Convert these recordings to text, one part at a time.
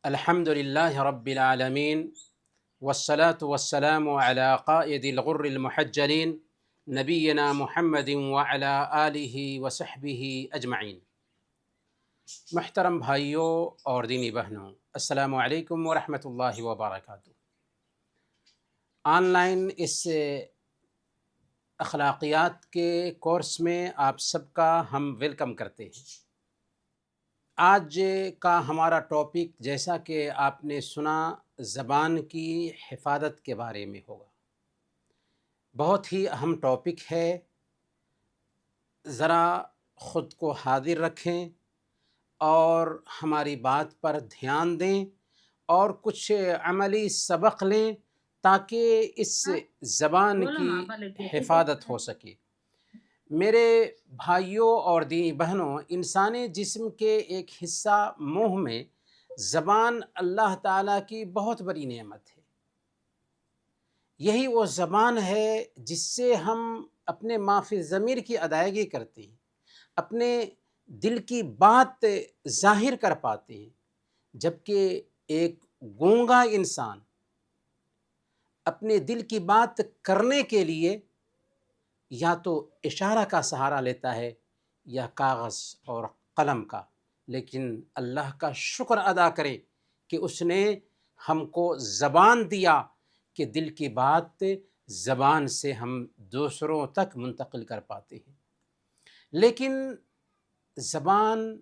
الحمد لله رب العالمين والصلاة والسلام على قائد الغر المحجلين نبينا محمد وعلى آلہ وصحبہ اجمعین۔ محترم بھائیوں اور دینی بہنوں، السلام علیکم ورحمۃ اللہ وبرکاتہ۔ آن لائن اس اخلاقیات کے کورس میں آپ سب کا ہم ویلکم کرتے ہیں۔ آج کا ہمارا ٹاپک، جیسا کہ آپ نے سنا، زبان کی حفاظت کے بارے میں ہوگا۔ بہت ہی اہم ٹاپک ہے، ذرا خود کو حاضر رکھیں اور ہماری بات پر دھیان دیں اور کچھ عملی سبق لیں تاکہ اس زبان کی حفاظت ہو سکے۔ میرے بھائیوں اور دینی بہنوں، انسانی جسم کے ایک حصہ منہ میں زبان اللہ تعالیٰ کی بہت بڑی نعمت ہے۔ یہی وہ زبان ہے جس سے ہم اپنے ما فی الضمیر کی ادائیگی کرتے ہیں، اپنے دل کی بات ظاہر کر پاتے ہیں، جبکہ ایک گونگا انسان اپنے دل کی بات کرنے کے لیے یا تو اشارہ کا سہارا لیتا ہے یا کاغذ اور قلم کا، لیکن اللہ کا شکر ادا کریں کہ اس نے ہم کو زبان دیا کہ دل کی بات زبان سے ہم دوسروں تک منتقل کر پاتے ہیں۔ لیکن زبان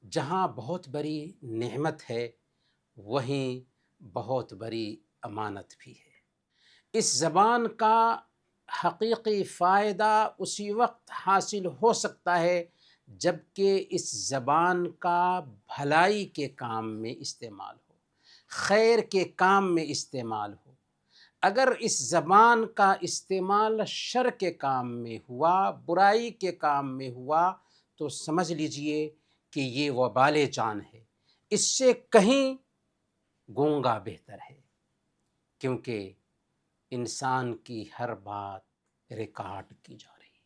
جہاں بہت بڑی نعمت ہے، وہیں بہت بڑی امانت بھی ہے۔ اس زبان کا حقیقی فائدہ اسی وقت حاصل ہو سکتا ہے جب کہ اس زبان کا بھلائی کے کام میں استعمال ہو، خیر کے کام میں استعمال ہو۔ اگر اس زبان کا استعمال شر کے کام میں ہوا، برائی کے کام میں ہوا، تو سمجھ لیجئے کہ یہ وبال جان ہے۔ اس سے کہیں گونگا بہتر ہے، کیونکہ انسان کی ہر بات ریکارڈ کی جا رہی ہے۔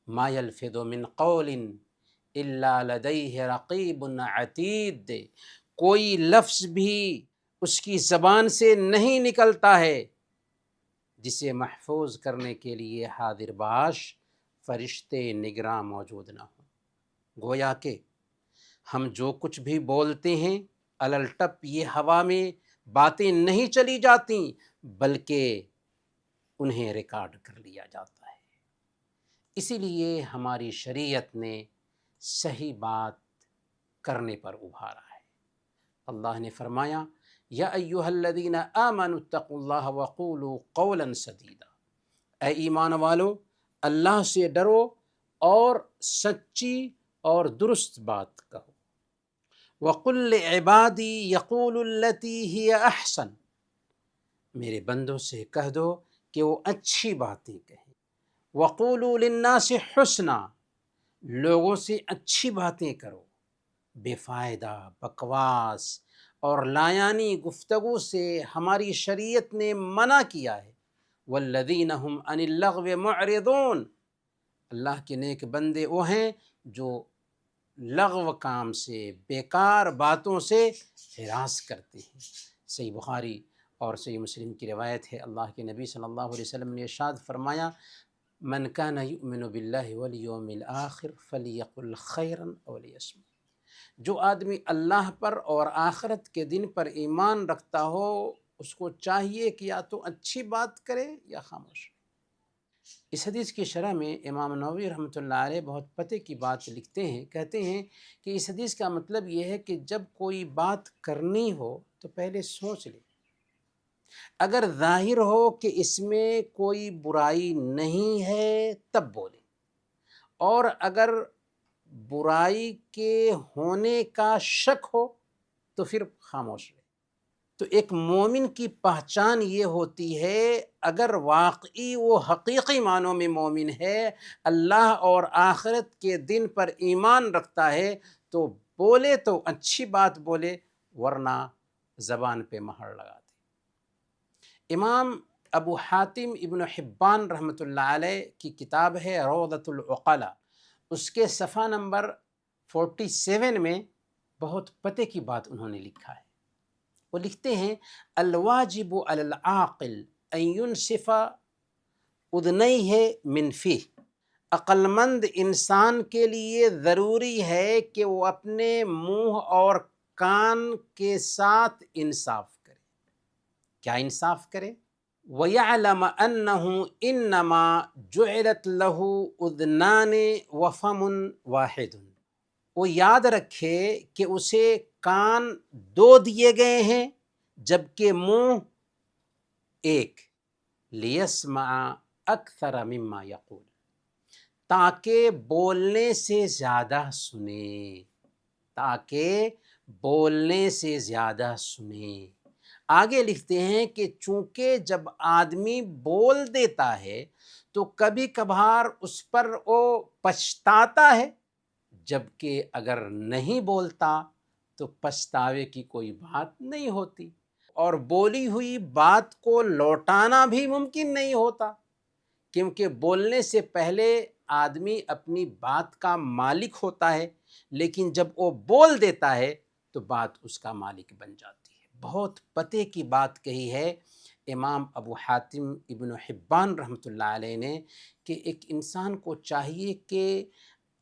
ما یلفظ من قول الا لدیہ رقیب عتید، کوئی لفظ بھی اس کی زبان سے نہیں نکلتا ہے جسے محفوظ کرنے کے لیے حاضر باش فرشتے نگراں موجود نہ ہوں۔ گویا کہ ہم جو کچھ بھی بولتے ہیں، الٹپ یہ ہوا میں باتیں نہیں چلی جاتی، بلکہ انہیں ریکارڈ کر لیا جاتا ہے۔ اسی لیے ہماری شریعت نے صحیح بات کرنے پر ابھارا ہے۔ اللہ نے فرمایا، یا ایھا الذین آمنوا اتقوا اللہ وقولوا قولا سدیدا، اے ایمان والو، اللہ سے ڈرو اور سچی اور درست بات کہو۔ وَقُلْ لِعِبَادِي يَقُولُوا الَّتِي هِيَ أَحْسَنُ، میرے بندوں سے کہہ دو کہ وہ اچھی باتیں کہیں۔ وَقُولُوا لِلنَّاسِ حُسْنًا، لوگوں سے اچھی باتیں کرو۔ بے فائدہ بکواس اور لایانی گفتگو سے ہماری شریعت نے منع کیا ہے۔ وَالَّذِينَ هُمْ عَنِ اللَّغْوِ مُعْرِضُونَ، اللہ کے نیک بندے وہ ہیں جو لغو کام سے، بیکار باتوں سے اعراض کرتے ہیں۔ صحیح بخاری اور صحیح مسلم کی روایت ہے، اللہ کے نبی صلی اللہ علیہ وسلم نے ارشاد فرمایا، من کان یؤمن باللہ والیوم الآخر فلیقل خیرا او لیصمت، جو آدمی اللہ پر اور آخرت کے دن پر ایمان رکھتا ہو، اس کو چاہیے کہ یا تو اچھی بات کرے یا خاموش۔ اس حدیث کی شرح میں امام نووی رحمۃ اللہ علیہ بہت پتے کی بات لکھتے ہیں، کہتے ہیں کہ اس حدیث کا مطلب یہ ہے کہ جب کوئی بات کرنی ہو تو پہلے سوچ لے، اگر ظاہر ہو کہ اس میں کوئی برائی نہیں ہے تب بولے، اور اگر برائی کے ہونے کا شک ہو تو پھر خاموش رہے۔ تو ایک مومن کی پہچان یہ ہوتی ہے، اگر واقعی وہ حقیقی معنوں میں مومن ہے، اللہ اور آخرت کے دن پر ایمان رکھتا ہے، تو بولے تو اچھی بات بولے، ورنہ زبان پہ مہر لگا دے۔ امام ابو حاتم ابن حبان رحمۃ اللہ علیہ کی کتاب ہے روضۃ العقلاء، اس کے صفحہ نمبر 47 میں بہت پتے کی بات انہوں نے لکھا ہے. وہ لکھتے ہیں الواجب علی العاقل ان ينصف اذنیہ من فیہ. عقل مند انسان کے لیے ضروری ہے کہ وہ اپنے منہ اور کان کے ساتھ انصاف کرے. کیا انصاف کرے؟ وَيَعْلَمَ أَنَّهُ إِنَّمَا جُعِلَتْ لَهُ أُذْنَانِ وَفَمٌ وَاحِدٌ. وہ یاد رکھے کہ اسے کان دو دیے گئے ہیں جبکہ منہ ایک. لِيَسْمَعَ أَكْثَرَ مِمَّا يَقُولُ. تاکہ بولنے سے زیادہ سنے. تاکہ بولنے سے زیادہ سنے. آگے لکھتے ہیں کہ چونکہ جب آدمی بول دیتا ہے تو کبھی کبھار اس پر وہ پچھتاتا ہے، جبکہ اگر نہیں بولتا تو پچھتاوے کی کوئی بات نہیں ہوتی. اور بولی ہوئی بات کو لوٹانا بھی ممکن نہیں ہوتا، کیونکہ بولنے سے پہلے آدمی اپنی بات کا مالک ہوتا ہے، لیکن جب وہ بول دیتا ہے تو بات اس کا مالک بن جاتی ہے. بہت پتے کی بات کہی ہے امام ابو حاتم ابن حبان رحمۃ اللہ علیہ نے کہ ایک انسان کو چاہیے کہ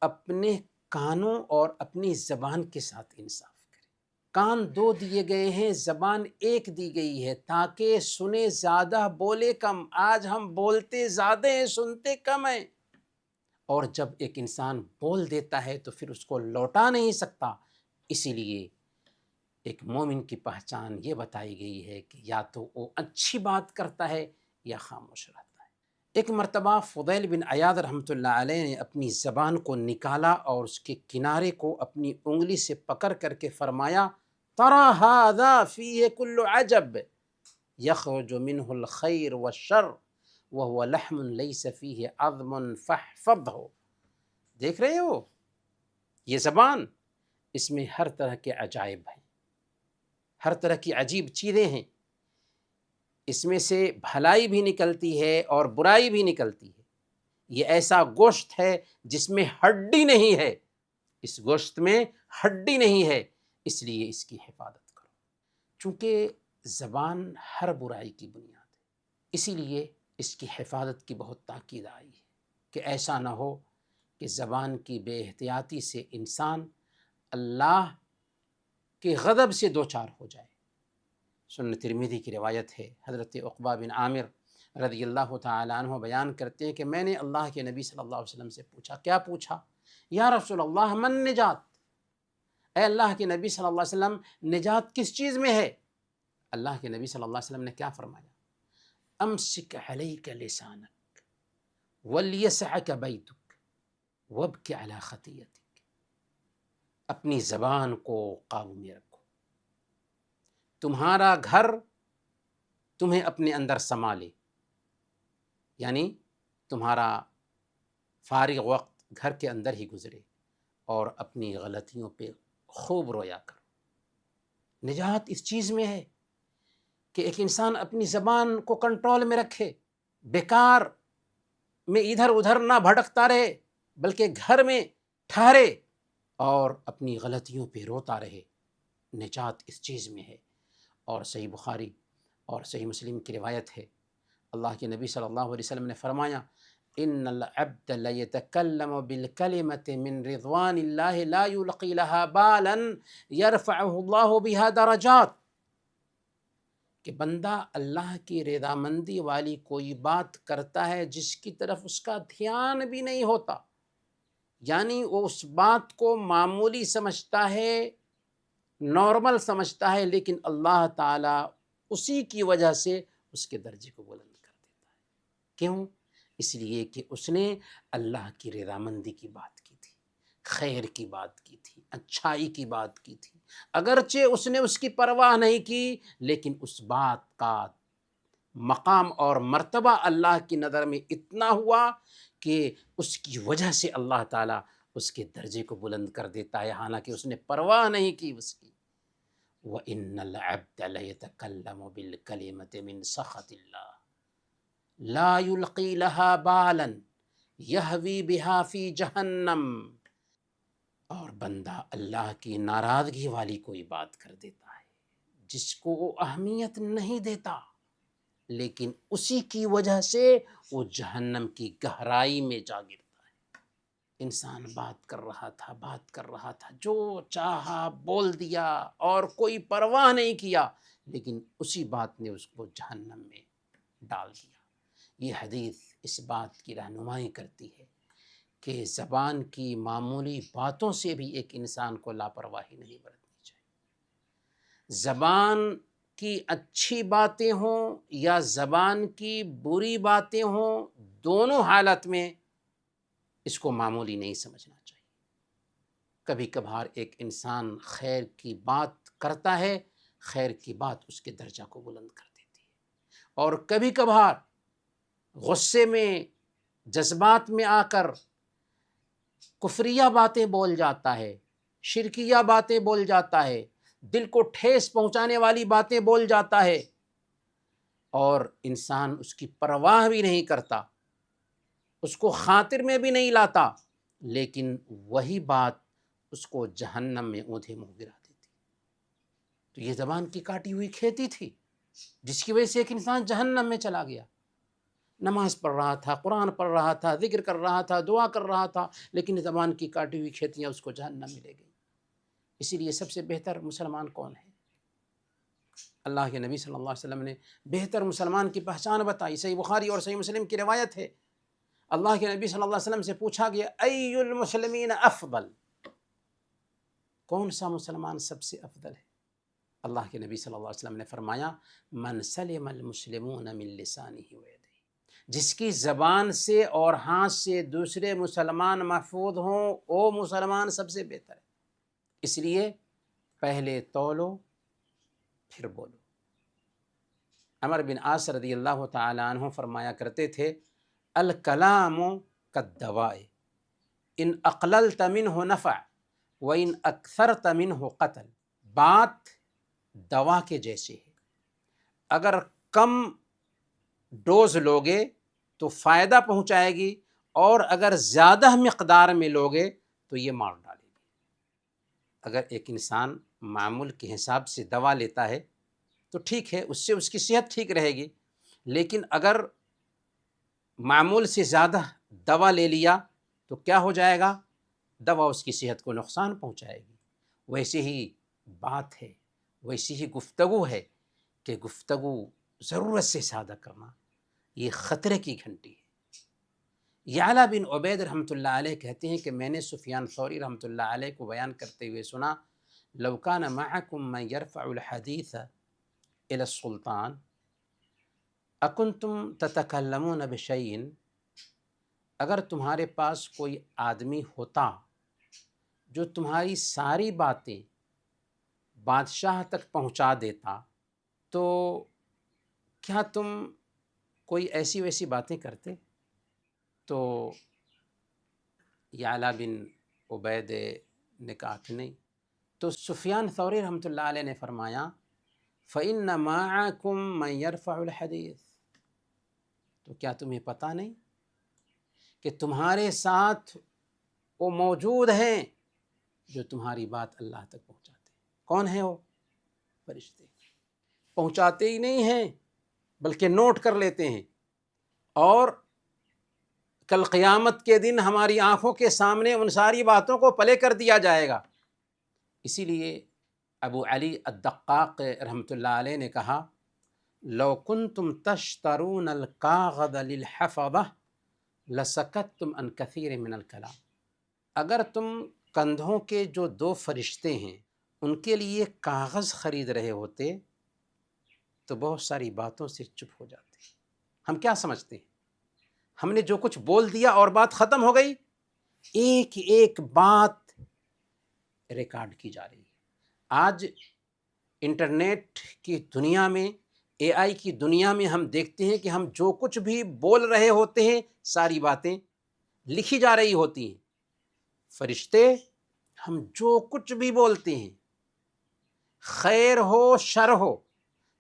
اپنے کانوں اور اپنی زبان کے ساتھ انصاف کرے. کان دو دیے گئے ہیں، زبان ایک دی گئی ہے تاکہ سنے زیادہ بولے کم. آج ہم بولتے زیادہ ہیں، سنتے کم ہیں. اور جب ایک انسان بول دیتا ہے تو پھر اس کو لوٹا نہیں سکتا. اسی لیے ایک مومن کی پہچان یہ بتائی گئی ہے کہ یا تو وہ اچھی بات کرتا ہے یا خاموش رہتا ہے. ایک مرتبہ فضیل بن عیاض رحمۃ اللہ علیہ نے اپنی زبان کو نکالا اور اس کے کنارے کو اپنی انگلی سے پکڑ کر کے فرمایا ترى هذا فيه كل عجب يخرج منه الخير والشر وهو لحم ليس فيه عظم فاحفظه. دیکھ رہے ہو یہ زبان، اس میں ہر طرح کے عجائب ہیں، ہر طرح کی عجیب چیزیں ہیں. اس میں سے بھلائی بھی نکلتی ہے اور برائی بھی نکلتی ہے. یہ ایسا گوشت ہے جس میں ہڈی نہیں ہے. اس گوشت میں ہڈی نہیں ہے، اس لیے اس کی حفاظت کرو. چونکہ زبان ہر برائی کی بنیاد ہے، اسی لیے اس کی حفاظت کی بہت تاکید آئی ہے کہ ایسا نہ ہو کہ زبان کی بے احتیاطی سے انسان اللہ کے غضب سے دوچار ہو جائے. سنن ترمذی کی روایت ہے، حضرت عقبہ بن عامر رضی اللہ تعالیٰ عنہ بیان کرتے ہیں کہ میں نے اللہ کے نبی صلی اللہ علیہ وسلم سے پوچھا. کیا پوچھا؟ یا رسول اللہ من نجات. اے اللہ کے نبی صلی اللہ علیہ وسلم، نجات کس چیز میں ہے؟ اللہ کے نبی صلی اللہ علیہ وسلم نے کیا فرمایا؟ امسک علیک لسانک ولیسعک بیتک وابک علی خطیئتک. اپنی زبان کو قابو میں رکھو، تمہارا گھر تمہیں اپنے اندر سنبھالے. یعنی تمہارا فارغ وقت گھر کے اندر ہی گزرے اور اپنی غلطیوں پہ خوب رویا کرو. نجات اس چیز میں ہے کہ ایک انسان اپنی زبان کو کنٹرول میں رکھے، بیکار میں ادھر ادھر نہ بھٹکتا رہے، بلکہ گھر میں ٹھہرے اور اپنی غلطیوں پہ روتا رہے. نجات اس چیز میں ہے. اور صحیح بخاری اور صحیح مسلم کی روایت ہے، اللہ کے نبی صلی اللہ علیہ وسلم نے فرمایا ان العبد لیتکلم بالکلمة من رضوان اللہ لا یلقی لها بالا یرفعہ اللہ بها درجات. کہ بندہ اللہ کی رضامندی والی کوئی بات کرتا ہے جس کی طرف اس کا دھیان بھی نہیں ہوتا، یعنی وہ اس بات کو معمولی سمجھتا ہے، نارمل سمجھتا ہے، لیکن اللہ تعالیٰ اسی کی وجہ سے اس کے درجے کو بلند کر دیتا ہے. کیوں؟ اس لیے کہ اس نے اللہ کی رضامندی کی بات کی تھی، خیر کی بات کی تھی، اچھائی کی بات کی تھی. اگرچہ اس نے اس کی پرواہ نہیں کی، لیکن اس بات کا مقام اور مرتبہ اللہ کی نظر میں اتنا ہوا کہ اس کی وجہ سے اللہ تعالیٰ اس کے درجے کو بلند کر دیتا ہے، حالانکہ اس نے پرواہ نہیں کی اس کی. وَإِنَّ الْعَبْدَ لَيَتَكَلَّمُ بِالْكَلِمَةِ مِنْ سَخَطِ اللَّهِ لَا يُلْقِي لَهَا بَالًا يَهْوِي بِهَا فِي جَهَنَّمَ. اور بندہ اللہ کی ناراضگی والی کوئی بات کر دیتا ہے جس کو وہ اہمیت نہیں دیتا، لیکن اسی کی وجہ سے وہ جہنم کی گہرائی میں جا گرتا ہے۔ انسان بات کر رہا تھا، جو چاہا بول دیا اور کوئی پرواہ نہیں کیا، لیکن اسی بات نے اس کو جہنم میں ڈال دیا۔ یہ حدیث اس بات کی رہنمائی کرتی ہے کہ زبان کی معمولی باتوں سے بھی ایک انسان کو لاپرواہی نہیں برتنی چاہیے۔ زبان کی اچھی باتیں ہوں یا زبان کی بری باتیں ہوں، دونوں حالت میں اس کو معمولی نہیں سمجھنا چاہیے۔ کبھی کبھار ایک انسان خیر کی بات کرتا ہے، خیر کی بات اس کے درجہ کو بلند کر دیتی ہے، اور کبھی کبھار غصے میں، جذبات میں آ کر کفریہ باتیں بول جاتا ہے، شرکیہ باتیں بول جاتا ہے، دل کو ٹھیس پہنچانے والی باتیں بول جاتا ہے، اور انسان اس کی پرواہ بھی نہیں کرتا، اس کو خاطر میں بھی نہیں لاتا، لیکن وہی بات اس کو جہنم میں اونھے منہ گرا دیتی۔ تو یہ زبان کی کاٹی ہوئی کھیتی تھی جس کی وجہ سے ایک انسان جہنم میں چلا گیا۔ نماز پڑھ رہا تھا، قرآن پڑھ رہا تھا، ذکر کر رہا تھا، دعا کر رہا تھا، لیکن زبان کی کاٹی ہوئی کھیتیاں اس کو جہنم میں لے گئیں۔ اسی لیے سب سے بہتر مسلمان کون ہے؟ اللہ کے نبی صلی اللہ علیہ وسلم نے بہتر مسلمان کی پہچان بتائی۔ صحیح بخاری اور صحیح مسلم کی روایت ہے، اللہ کے نبی صلی اللہ علیہ وسلم سے پوچھا گیا ای المسلمین افضل، کون سا مسلمان سب سے افضل ہے؟ اللہ کے نبی صلی اللہ علیہ وسلم نے فرمایا من سلم المسلمون من لسانہ ویدہ، جس کی زبان سے اور ہاتھ سے دوسرے مسلمان محفوظ ہوں، وہ مسلمان سب سے بہتر ہے۔ اس لیے پہلے تولو پھر بولو۔ عمر بن عاص رضی اللہ تعالی عنہ فرمایا کرتے تھے الکلام کالدواء ان اقللت منہ نفع وان اکثرت منہ قتل، بات دوا کے جیسے ہے، اگر کم ڈوز لوگے تو فائدہ پہنچائے گی، اور اگر زیادہ مقدار میں لوگے تو یہ مار ڈالے گی۔ اگر ایک انسان معمول کے حساب سے دوا لیتا ہے تو ٹھیک ہے، اس سے اس کی صحت ٹھیک رہے گی، لیکن اگر معمول سے زیادہ دوا لے لیا تو کیا ہو جائے گا؟ دوا اس کی صحت کو نقصان پہنچائے گی۔ ویسے ہی بات ہے، ویسی ہی گفتگو ہے کہ گفتگو ضرورت سے زیادہ کرنا یہ خطرے کی گھنٹی ہے۔ یعلا بن عبید رحمۃ اللہ علیہ کہتے ہیں کہ میں نے سفیان ثوری رحمۃ اللہ علیہ کو بیان کرتے ہوئے سنا لو کان معکم من یرفع الحدیث الی السلطان اکنتم تتکلمون بشیء، اگر تمہارے پاس کوئی آدمی ہوتا جو تمہاری ساری باتیں بادشاہ تک پہنچا دیتا تو کیا تم کوئی ایسی ویسی باتیں کرتے؟ تو یعلا بن عبید نے کہا کہ نہیں۔ تو سفیان ثوری رحمۃ اللہ علیہ نے فرمایا فَإِنَّ مَعَكُمْ مَنْ يَرْفَعُ الْحَدِيث، تو کیا تمہیں پتہ نہیں کہ تمہارے ساتھ وہ موجود ہیں جو تمہاری بات اللہ تک پہنچاتے ہیں؟ کون ہیں وہ؟ فرشتے۔ پہنچاتے ہی نہیں ہیں بلکہ نوٹ کر لیتے ہیں، اور کل قیامت کے دن ہماری آنکھوں کے سامنے ان ساری باتوں کو پلے کر دیا جائے گا۔ اسی لیے ابو علی الدقاق رحمۃ اللہ علیہ نے کہا لو کنتم تشترون الکاغذ للحفظہ لسکتتم عن کثیر من الکلام، اگر تم کندھوں کے جو دو فرشتے ہیں ان کے لیے کاغذ خرید رہے ہوتے تو بہت ساری باتوں سے چپ ہو جاتے۔ ہم کیا سمجھتے ہیں؟ ہم نے جو کچھ بول دیا اور بات ختم ہو گئی؟ ایک ایک بات ریکارڈ کی جا رہی ہے۔ آج انٹرنیٹ کی دنیا میں، اے آئی کی دنیا میں ہم دیکھتے ہیں کہ ہم جو کچھ بھی بول رہے ہوتے ہیں ساری باتیں لکھی جا رہی ہوتی ہیں۔ فرشتے ہم جو کچھ بھی بولتے ہیں، خیر ہو شر ہو،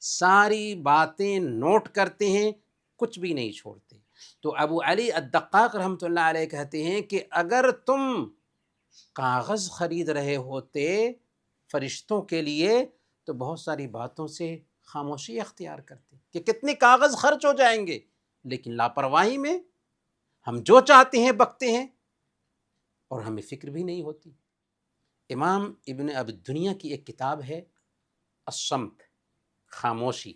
ساری باتیں نوٹ کرتے ہیں، کچھ بھی نہیں چھوڑتے۔ تو ابو علی الدقاق رحمۃ اللہ علیہ کہتے ہیں کہ اگر تم کاغذ خرید رہے ہوتے فرشتوں کے لیے تو بہت ساری باتوں سے خاموشی اختیار کرتے کہ کتنے کاغذ خرچ ہو جائیں گے، لیکن لاپرواہی میں ہم جو چاہتے ہیں بکتے ہیں اور ہمیں فکر بھی نہیں ہوتی۔ امام ابن ابی دنیا کی ایک کتاب ہے الصمت، خاموشی،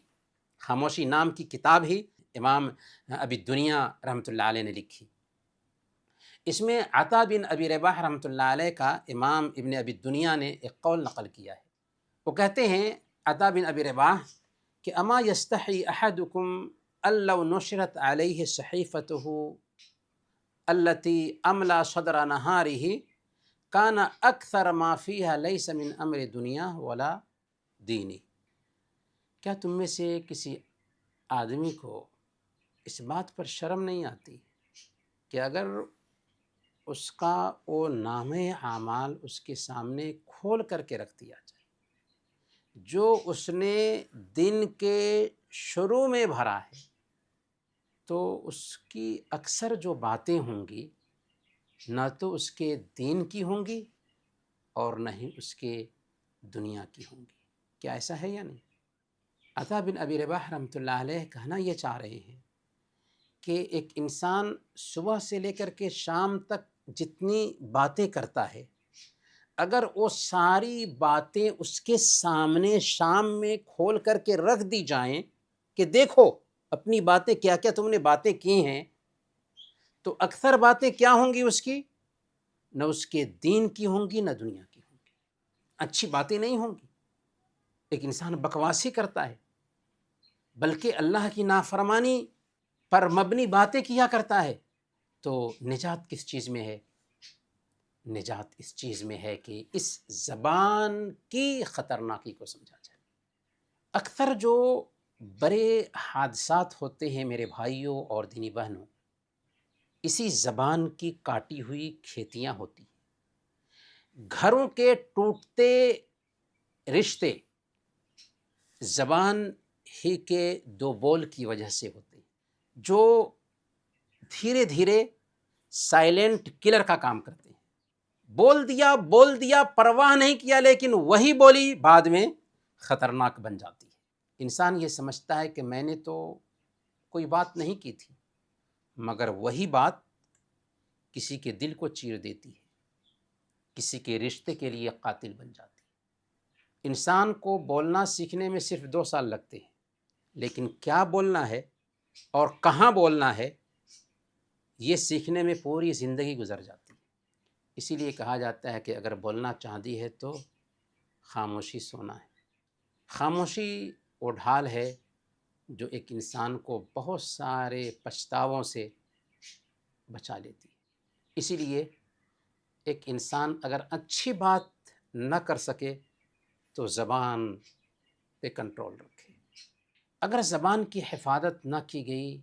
خاموشی نام کی کتاب ہی امام ابی دنیا رحمۃ اللہ علیہ نے لکھی۔ اس میں عطا بن ابی رباح رحمۃ اللہ علیہ کا امام ابن ابی دنیا نے ایک قول نقل کیا ہے۔ وہ کہتے ہیں عطا بن ابی رباح کہ اما یستحی احدکم ان لو نشرت علیہ صحیفته التي املا صدر نہارہ کان اکثر ما فیہا لیس من امر دنیا ولا دینی۔ کیا تم میں سے کسی آدمی کو اس بات پر شرم نہیں آتی کہ اگر اس کا وہ نامہ اعمال اس کے سامنے کھول کر کے رکھ دیا جائے جو اس نے دن کے شروع میں بھرا ہے، تو اس کی اکثر جو باتیں ہوں گی نہ تو اس کے دین کی ہوں گی اور نہ ہی اس کے دنیا کی ہوں گی۔ کیا ایسا ہے یا نہیں؟ عطا بن ابی رباح رحمۃ اللہ علیہ کہنا یہ چاہ رہے ہیں کہ ایک انسان صبح سے لے کر کے شام تک جتنی باتیں کرتا ہے، اگر وہ ساری باتیں اس کے سامنے شام میں کھول کر کے رکھ دی جائیں کہ دیکھو اپنی باتیں کیا کیا تم نے باتیں کی ہیں، تو اکثر باتیں کیا ہوں گی اس کی؟ نہ اس کے دین کی ہوں گی نہ دنیا کی ہوں گی، اچھی باتیں نہیں ہوں گی۔ ایک انسان بکواسی کرتا ہے بلکہ اللہ کی نافرمانی پر مبنی باتیں کیا کرتا ہے، تو نجات کس چیز میں ہے؟ نجات اس چیز میں ہے کہ اس زبان کی خطرناکی کو سمجھا جائے۔ اکثر جو بڑے حادثات ہوتے ہیں میرے بھائیوں اور دینی بہنوں، اسی زبان کی کاٹی ہوئی کھیتیاں ہوتی ہیں۔ گھروں کے ٹوٹتے رشتے زبان ہی کے دو بول کی وجہ سے ہوتے ہیں، جو دھیرے دھیرے سائلنٹ کلر کا کام کرتے ہیں۔ بول دیا پرواہ نہیں کیا، لیکن وہی بولی بعد میں خطرناک بن جاتی ہے۔ انسان یہ سمجھتا ہے کہ میں نے تو کوئی بات نہیں کی تھی، مگر وہی بات کسی کے دل کو چیر دیتی ہے، کسی کے رشتے کے لیے قاتل بن جاتی ہے۔ انسان کو بولنا سیکھنے میں صرف 2 سال لگتے ہیں، لیکن کیا بولنا ہے اور کہاں بولنا ہے یہ سیکھنے میں پوری زندگی گزر جاتی ہے۔ اسی لیے کہا جاتا ہے کہ اگر بولنا چاندی ہے تو خاموشی سونا ہے۔ خاموشی وہ ڈھال ہے جو ایک انسان کو بہت سارے پچھتاووں سے بچا لیتی ہے۔ اسی لیے ایک انسان اگر اچھی بات نہ کر سکے تو زبان پہ کنٹرول رکھے۔ اگر زبان کی حفاظت نہ کی گئی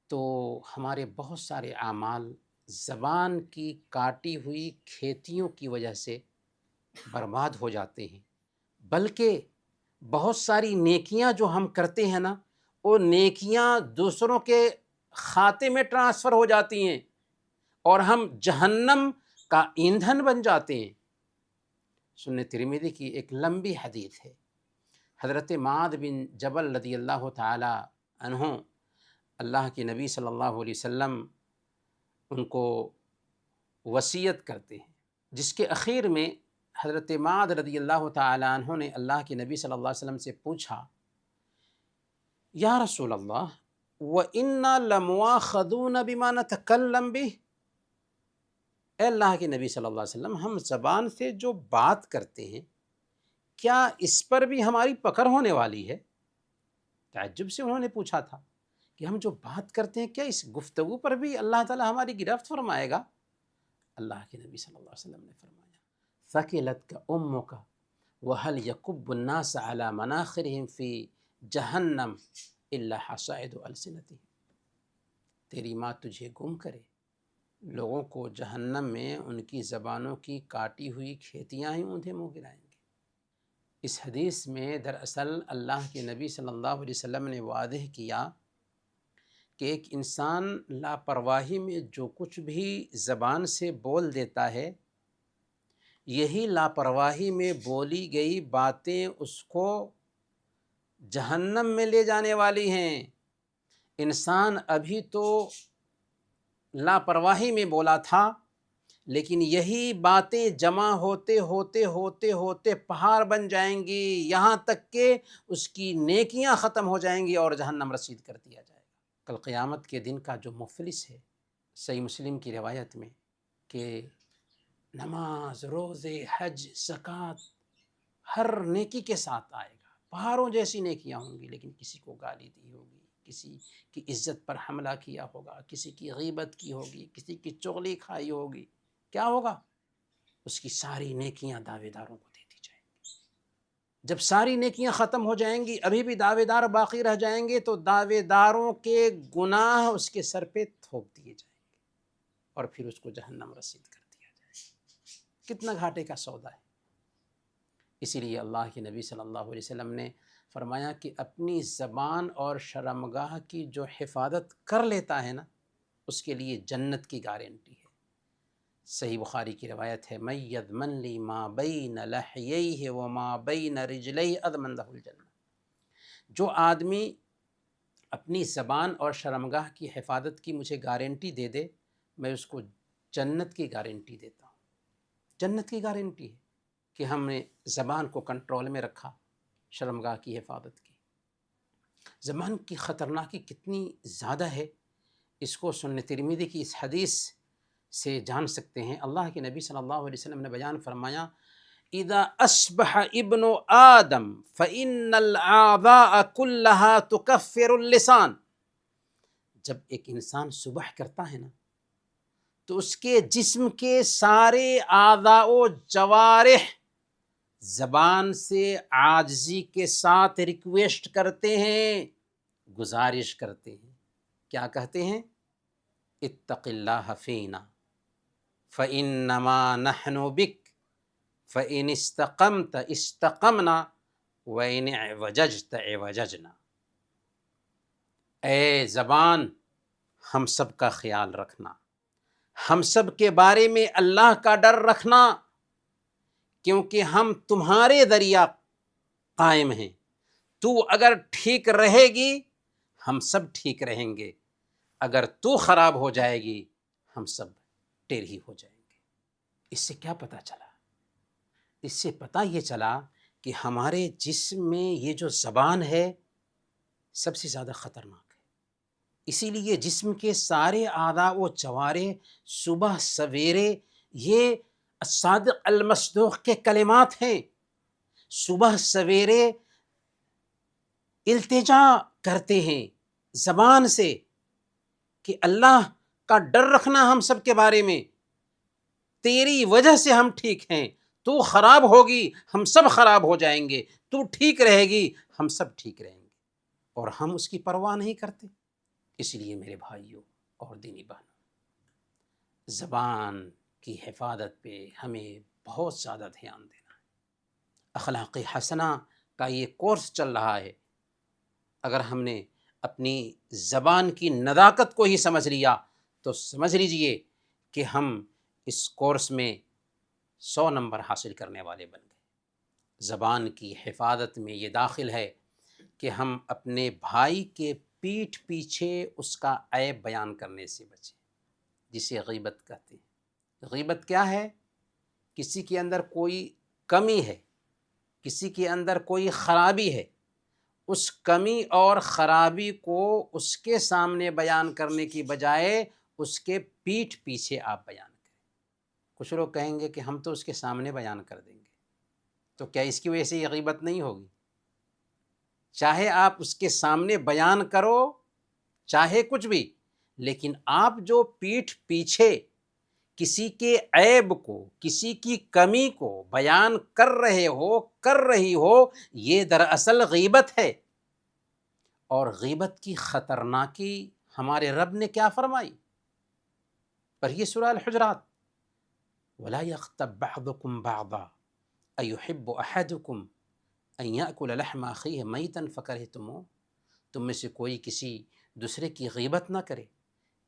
تو ہمارے بہت سارے اعمال زبان کی کاٹی ہوئی کھیتیوں کی وجہ سے برباد ہو جاتے ہیں، بلکہ بہت ساری نیکیاں جو ہم کرتے ہیں نا، وہ نیکیاں دوسروں کے کھاتے میں ٹرانسفر ہو جاتی ہیں اور ہم جہنم کا ایندھن بن جاتے ہیں۔ سنن ترمذی کی ایک لمبی حدیث ہے، حضرت معاذ بن جبل رضی اللہ تعالی عنہ، اللہ کے نبی صلی اللہ علیہ وسلم ان کو وصیت کرتے ہیں، جس کے اخیر میں حضرت معاذ رضی اللہ تعالی عنہ نے اللہ کے نبی صلی اللہ علیہ وسلم سے پوچھا، یا رسول اللہ وَإِنَّا لَمُؤَاخَذُونَ بِمَا نَتَكَلَّمْ بِهِ، اے اللہ کے نبی صلی اللہ علیہ وسلم، ہم زبان سے جو بات کرتے ہیں کیا اس پر بھی ہماری پکڑ ہونے والی ہے؟ تعجب سے انہوں نے پوچھا تھا کہ ہم جو بات کرتے ہیں کیا اس گفتگو پر بھی اللہ تعالیٰ ہماری گرفت فرمائے گا؟ اللہ کے نبی صلی اللہ علیہ وسلم نے فرمایا، ثقلتک امک وهل یکب الناس علی مناخرهم فی جہنم الا حصائد السنتهم، تیری ماں تجھے گم کرے، لوگوں کو جہنم میں ان کی زبانوں کی کاٹی ہوئی کھیتیاں ہی انہیں منہ گرائیں گے۔ اس حدیث میں دراصل اللہ کے نبی صلی اللہ علیہ وسلم نے واضح کیا کہ ایک انسان لاپرواہی میں جو کچھ بھی زبان سے بول دیتا ہے، یہی لاپرواہی میں بولی گئی باتیں اس کو جہنم میں لے جانے والی ہیں۔ انسان ابھی تو لاپرواہی میں بولا تھا، لیکن یہی باتیں جمع ہوتے ہوتے ہوتے ہوتے پہاڑ بن جائیں گی، یہاں تک کہ اس کی نیکیاں ختم ہو جائیں گی اور جہنم رسید کر دیا جائے گا۔ کل قیامت کے دن کا جو مفلس ہے، صحیح مسلم کی روایت میں کہ نماز، روزے، حج، زکوٰۃ ہر نیکی کے ساتھ آئے گا، پہاڑوں جیسی نیکیاں ہوں گی، لیکن کسی کو گالی دی ہوگی، کسی کی عزت پر حملہ کیا ہوگا، کسی کی غیبت کی ہوگی، کسی کی چغلی کھائی ہوگی، کیا ہوگا؟ اس کی ساری نیکیاں دعوے داروں کو دے دی جائیں گی۔ جب ساری نیکیاں ختم ہو جائیں گی، ابھی بھی دعوے دار باقی رہ جائیں گے، تو دعوے داروں کے گناہ اس کے سر پہ تھوپ دیے جائیں گے اور پھر اس کو جہنم رسید کر دیا جائے گا۔ کتنا گھاٹے کا سودا ہے۔ اسی لیے اللہ کے نبی صلی اللہ علیہ وسلم نے فرمایا کہ اپنی زبان اور شرمگاہ کی جو حفاظت کر لیتا ہے نا، اس کے لیے جنت کی گارنٹی ہے۔ صحیح بخاری کی روایت ہے، من یضمن لی ما بین لحییہ وما بین رجلیہ اضمن لہ الجنہ۔ جو آدمی اپنی زبان اور شرمگاہ کی حفاظت کی مجھے گارنٹی دے دے، میں اس کو جنت کی گارنٹی دیتا ہوں۔ جنت کی گارنٹی ہے کہ ہم نے زبان کو کنٹرول میں رکھا، شرمگاہ کی حفاظت کی۔ زبان کی خطرناکی کتنی زیادہ ہے، اس کو سنن ترمذی کی اس حدیث سے جان سکتے ہیں۔ اللہ کے نبی صلی اللہ علیہ وسلم نے بیان فرمایا، اذا اصبح ابن آدم فإن الأعضاء كلها تكفر اللسان۔ جب ایک انسان صبح کرتا ہے نا، تو اس کے جسم کے سارے اعضاء و جوارح زبان سے عاجزی کے ساتھ ریکویسٹ کرتے ہیں، گزارش کرتے ہیں۔ کیا کہتے ہیں؟ اتق اللہ فینا فإنما نحن بک فإن استقمت استقمنا وإن اعوججت اعوججنا۔ اے زبان، ہم سب کا خیال رکھنا، ہم سب کے بارے میں اللہ کا ڈر رکھنا، کیونکہ ہم تمہارے ذریعہ قائم ہیں۔ تو اگر ٹھیک رہے گی، ہم سب ٹھیک رہیں گے، اگر تو خراب ہو جائے گی، ہم سب ٹیڑھی ہو جائیں گے۔ اس سے کیا پتہ چلا؟ اس سے پتہ یہ چلا کہ ہمارے جسم میں یہ جو زبان ہے، سب سے زیادہ خطرناک ہے۔ اسی لیے جسم کے سارے اعضاء و جوارح صبح سویرے یہ الصادق المصدوق کے کلمات ہیں۔ صبح سویرے التجا کرتے ہیں زبان سے کہ اللہ کا ڈر رکھنا ہم سب کے بارے میں، تیری وجہ سے ہم ٹھیک ہیں، تو خراب ہوگی ہم سب خراب ہو جائیں گے، تو ٹھیک رہے گی ہم سب ٹھیک رہیں گے، اور ہم اس کی پرواہ نہیں کرتے۔ اس لیے میرے بھائیوں اور دینی بہنوں، زبان کی حفاظت پہ ہمیں بہت زیادہ دھیان دینا ہے۔ اخلاق حسنہ کا یہ کورس چل رہا ہے۔ اگر ہم نے اپنی زبان کی نزاکت کو ہی سمجھ لیا تو سمجھ لیجئے کہ ہم اس کورس میں 100 نمبر حاصل کرنے والے بن گئے۔ زبان کی حفاظت میں یہ داخل ہے کہ ہم اپنے بھائی کے پیٹھ پیچھے اس کا عیب بیان کرنے سے بچیں، جسے غیبت کہتے ہیں۔ غیبت کیا ہے؟ کسی کے اندر کوئی کمی ہے، کسی کے اندر کوئی خرابی ہے، اس کمی اور خرابی کو اس کے سامنے بیان کرنے کی بجائے اس کے پیٹھ پیچھے آپ بیان کریں۔ کچھ لوگ کہیں گے کہ ہم تو اس کے سامنے بیان کر دیں گے، تو کیا اس کی وجہ سے یہ غیبت نہیں ہوگی؟ چاہے آپ اس کے سامنے بیان کرو، چاہے کچھ بھی، لیکن آپ جو پیٹھ پیچھے کسی کے عیب کو، کسی کی کمی کو بیان کر رہے ہو، کر رہی ہو، یہ دراصل غیبت ہے۔ اور غیبت کی خطرناکی ہمارے رب نے کیا فرمائی؟ پڑھیے سورہ الحجرات، وَلَا يَغْتَبْ بَعْضُكُمْ بَعْضًا أَيُحِبُّ أَحَدُكُمْ أَن يَأْكُلَ لَحْمَ أَخِيهِ مَيْتًا فَكَرِهْتُمُوهُ۔ تم میں سے کوئی کسی دوسرے کی غیبت نہ کرے۔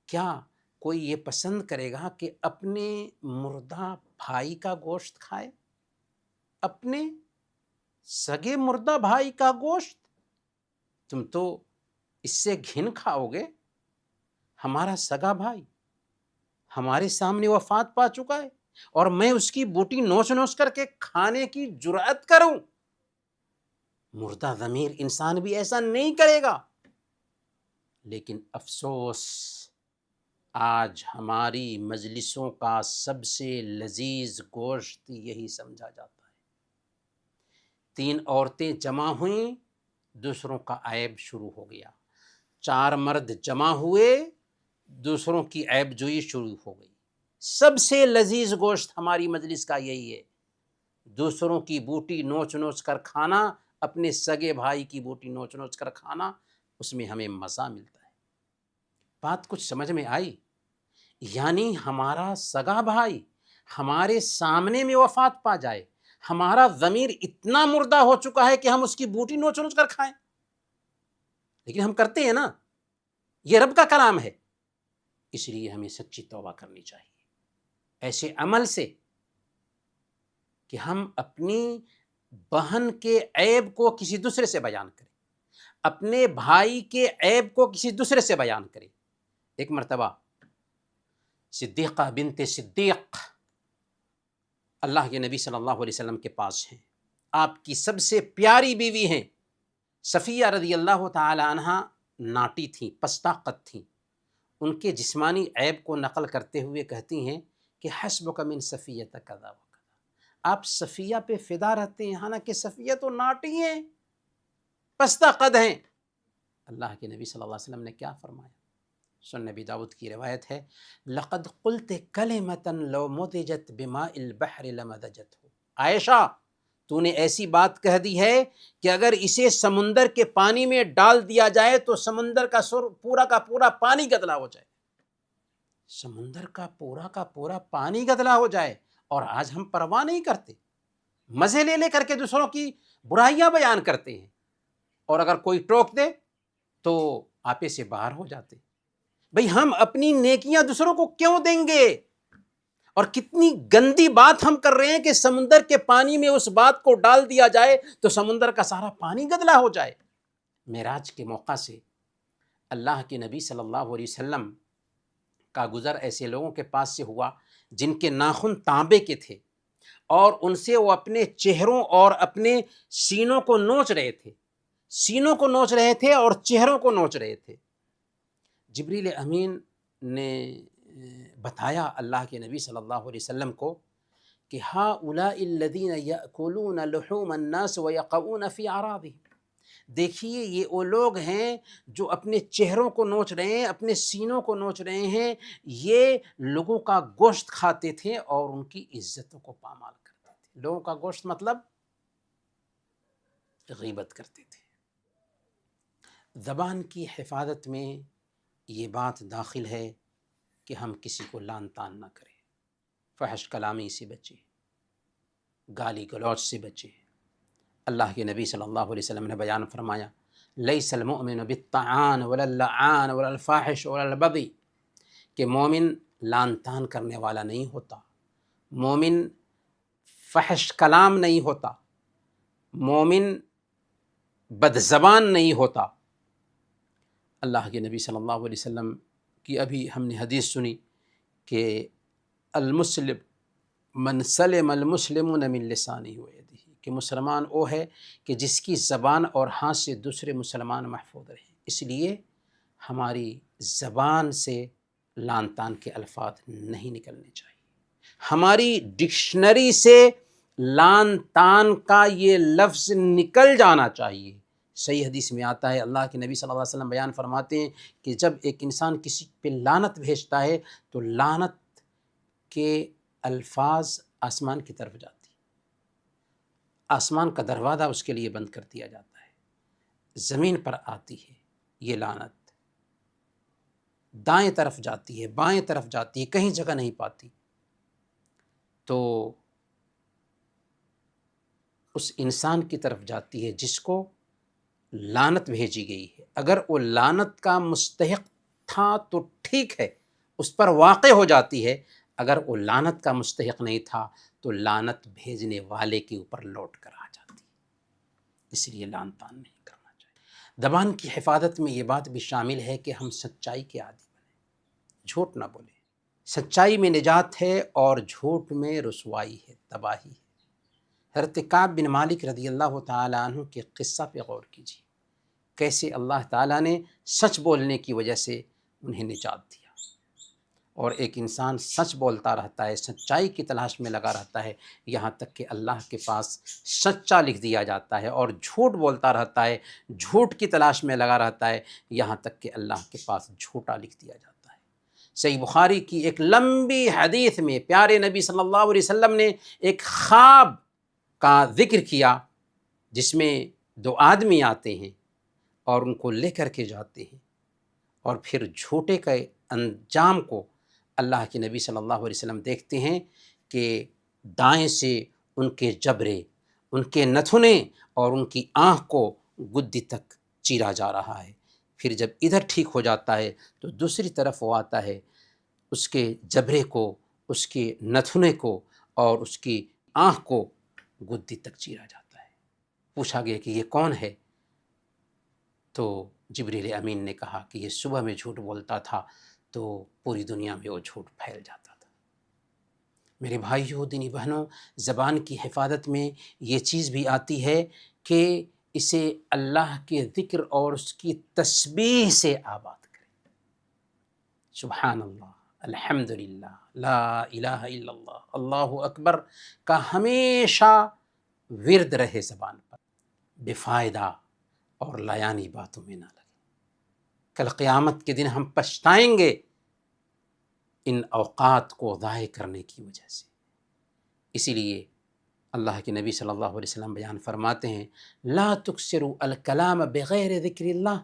کیا کوئی یہ پسند کرے گا کہ اپنے مردہ بھائی کا گوشت کھائے؟ اپنے سگے مردہ بھائی کا گوشت؟ تم تو اس سے گھن کھاؤ گے۔ ہمارا سگا بھائی ہمارے سامنے وفات پا چکا ہے اور میں اس کی بوٹی نوچ نوچ کر کے کھانے کی جرأت کروں؟ مردہ ضمیر انسان بھی ایسا نہیں کرے گا۔ لیکن افسوس، آج ہماری مجلسوں کا سب سے لذیذ گوشت یہی سمجھا جاتا ہے۔ 3 عورتیں جمع ہوئیں، دوسروں کا عیب شروع ہو گیا۔ 4 مرد جمع ہوئے، دوسروں کی عیب جوئی شروع ہو گئی۔ سب سے لذیذ گوشت ہماری مجلس کا یہی ہے، دوسروں کی بوٹی نوچ نوچ کر کھانا، اپنے سگے بھائی کی بوٹی نوچ نوچ کر کھانا، اس میں ہمیں مزہ ملتا ہے۔ بات کچھ سمجھ میں آئی؟ یعنی ہمارا سگا بھائی ہمارے سامنے میں وفات پا جائے، ہمارا ضمیر اتنا مردہ ہو چکا ہے کہ ہم اس کی بوٹی نوچ نوچ کر کھائیں، لیکن ہم کرتے ہیں نا۔ یہ رب کا کلام ہے، اس لیے ہمیں سچی توبہ کرنی چاہیے ایسے عمل سے کہ ہم اپنی بہن کے عیب کو کسی دوسرے سے بیان کریں، اپنے بھائی کے عیب کو کسی دوسرے سے بیان کریں۔ ایک مرتبہ صدیقہ بنت صدیق اللہ کے نبی صلی اللہ علیہ وسلم کے پاس ہیں، آپ کی سب سے پیاری بیوی ہیں۔ صفیہ رضی اللہ تعالی عنہ ناٹی تھیں، پستہ قد تھیں۔ ان کے جسمانی عیب کو نقل کرتے ہوئے کہتی ہیں کہ حسبک من صفیہ کذا وکذا، آپ صفیہ پہ فدا رہتے ہیں، حالانکہ صفیہ تو ناٹی ہیں، پستہ قد ہیں۔ اللہ کے نبی صلی اللہ علیہ وسلم نے کیا فرمایا؟ سنن نبی داؤد کی روایت ہے، لقد قلت کلمۃ لو مدجت بماء البحر لمدجته، عائشہ تو نے ایسی بات کہہ دی ہے کہ اگر اسے سمندر کے پانی میں ڈال دیا جائے تو سمندر کا پورا کا پورا پانی گدلا ہو جائے، سمندر کا پورا پانی گدلا ہو جائے۔ اور آج ہم پرواہ نہیں کرتے، مزے لے لے کر کے دوسروں کی برائیاں بیان کرتے ہیں، اور اگر کوئی ٹوک دے تو آپے سے باہر ہو جاتے۔ بھئی ہم اپنی نیکیاں دوسروں کو کیوں دیں گے؟ اور کتنی گندی بات ہم کر رہے ہیں کہ سمندر کے پانی میں اس بات کو ڈال دیا جائے تو سمندر کا سارا پانی گدلا ہو جائے۔ معراج کے موقع سے اللہ کے نبی صلی اللہ علیہ وسلم کا گزر ایسے لوگوں کے پاس سے ہوا جن کے ناخن تانبے کے تھے، اور ان سے وہ اپنے چہروں اور اپنے سینوں کو نوچ رہے تھے، سینوں کو نوچ رہے تھے اور چہروں کو نوچ رہے تھے۔ جبریل امین نے بتایا اللہ کے نبی صلی اللہ علیہ وسلم کو کہ ہؤلاء الذین یأکلون لحوم الناس ویقعون فی اعراضہم، دیکھیے یہ وہ لوگ ہیں جو اپنے چہروں کو نوچ رہے ہیں، اپنے سینوں کو نوچ رہے ہیں، یہ لوگوں کا گوشت کھاتے تھے اور ان کی عزتوں کو پامال کرتے تھے۔ لوگوں کا گوشت مطلب غیبت کرتے تھے۔ زبان کی حفاظت میں یہ بات داخل ہے کہ ہم کسی کو لعن طعن نہ کریں، فحش کلامی سے بچیں، گالی گلوچ سے بچیں۔ اللہ کے نبی صلی اللہ علیہ وسلم نے بیان فرمایا، لیس المؤمن بالطعان ولا اللعان ولا الفاحش ولا البغی، کہ مومن لعن طعن کرنے والا نہیں ہوتا، مومن فحش کلام نہیں ہوتا، مومن بد زبان نہیں ہوتا۔ اللہ کے نبی صلی اللہ علیہ وسلم کی ابھی ہم نے حدیث سنی کہ المسلم من سلم المسلمون من لسانہ ویدہ، کہ مسلمان وہ ہے کہ جس کی زبان اور ہاتھ سے دوسرے مسلمان محفوظ رہیں۔ اس لیے ہماری زبان سے لعن طعن کے الفاظ نہیں نکلنے چاہیے، ہماری ڈکشنری سے لعن طعن کا یہ لفظ نکل جانا چاہیے۔ صحیح حدیث میں آتا ہے، اللہ کے نبی صلی اللہ علیہ وسلم بیان فرماتے ہیں کہ جب ایک انسان کسی پہ لعنت بھیجتا ہے تو لعنت کے الفاظ آسمان کی طرف جاتی، آسمان کا دروازہ اس کے لیے بند کر دیا جاتا ہے، زمین پر آتی ہے یہ لعنت، دائیں طرف جاتی ہے، بائیں طرف جاتی ہے، کہیں جگہ نہیں پاتی۔ تو اس انسان کی طرف جاتی ہے جس کو لعنت بھیجی گئی ہے، اگر وہ لعنت کا مستحق تھا تو ٹھیک ہے، اس پر واقع ہو جاتی ہے، اگر وہ لعنت کا مستحق نہیں تھا تو لعنت بھیجنے والے کے اوپر لوٹ کر آ جاتی ہے۔ اس لیے لعن طعن نہیں کرنا چاہیے۔ زبان کی حفاظت میں یہ بات بھی شامل ہے کہ ہم سچائی کے عادی بنیں، جھوٹ نہ بولیں۔ سچائی میں نجات ہے اور جھوٹ میں رسوائی ہے، تباہی ہے۔ حضرت کعب بن مالک رضی اللہ تعالیٰ عنہ کے قصہ پہ غور کیجیے، کیسے اللہ تعالیٰ نے سچ بولنے کی وجہ سے انہیں نجات دیا۔ اور ایک انسان سچ بولتا رہتا ہے، سچائی کی تلاش میں لگا رہتا ہے، یہاں تک کہ اللہ کے پاس سچا لکھ دیا جاتا ہے، اور جھوٹ بولتا رہتا ہے، جھوٹ کی تلاش میں لگا رہتا ہے، یہاں تک کہ اللہ کے پاس جھوٹا لکھ دیا جاتا ہے۔ صحیح بخاری کی ایک لمبی حدیث میں پیارے نبی صلی اللہ علیہ وسلم نے ایک خواب کا ذکر کیا، جس میں دو آدمی آتے ہیں اور ان کو لے کر کے جاتے ہیں، اور پھر جھوٹے کے انجام کو اللہ کے نبی صلی اللہ علیہ وسلم دیکھتے ہیں کہ دائیں سے ان کے جبرے، ان کے نتھنے اور ان کی آنکھ کو گدی تک چیرا جا رہا ہے۔ پھر جب ادھر ٹھیک ہو جاتا ہے تو دوسری طرف وہ آتا ہے، اس کے جبرے کو، اس کے نتھنے کو اور اس کی آنکھ کو گدی تک چیرا جاتا ہے۔ پوچھا گیا کہ یہ کون ہے؟ تو جبریل امین نے کہا کہ یہ صبح میں جھوٹ بولتا تھا تو پوری دنیا میں وہ جھوٹ پھیل جاتا تھا۔ میرے بھائیو، دینی بہنوں، زبان کی حفاظت میں یہ چیز بھی آتی ہے کہ اسے اللہ کے ذکر اور اس کی تسبیح سے آباد کریں۔ سبحان اللہ، الحمدللہ، لا الہ الا اللہ، اللہ اکبر کا ہمیشہ ورد رہے زبان پر، بے فائدہ اور لایانی باتوں میں نہ لگے۔ کل قیامت کے دن ہم پچھتائیں گے ان اوقات کو ضائع کرنے کی وجہ سے۔ اسی لیے اللہ کے نبی صلی اللہ علیہ وسلم بیان فرماتے ہیں، لا تکثروا الکلام بغیر ذکر اللہ،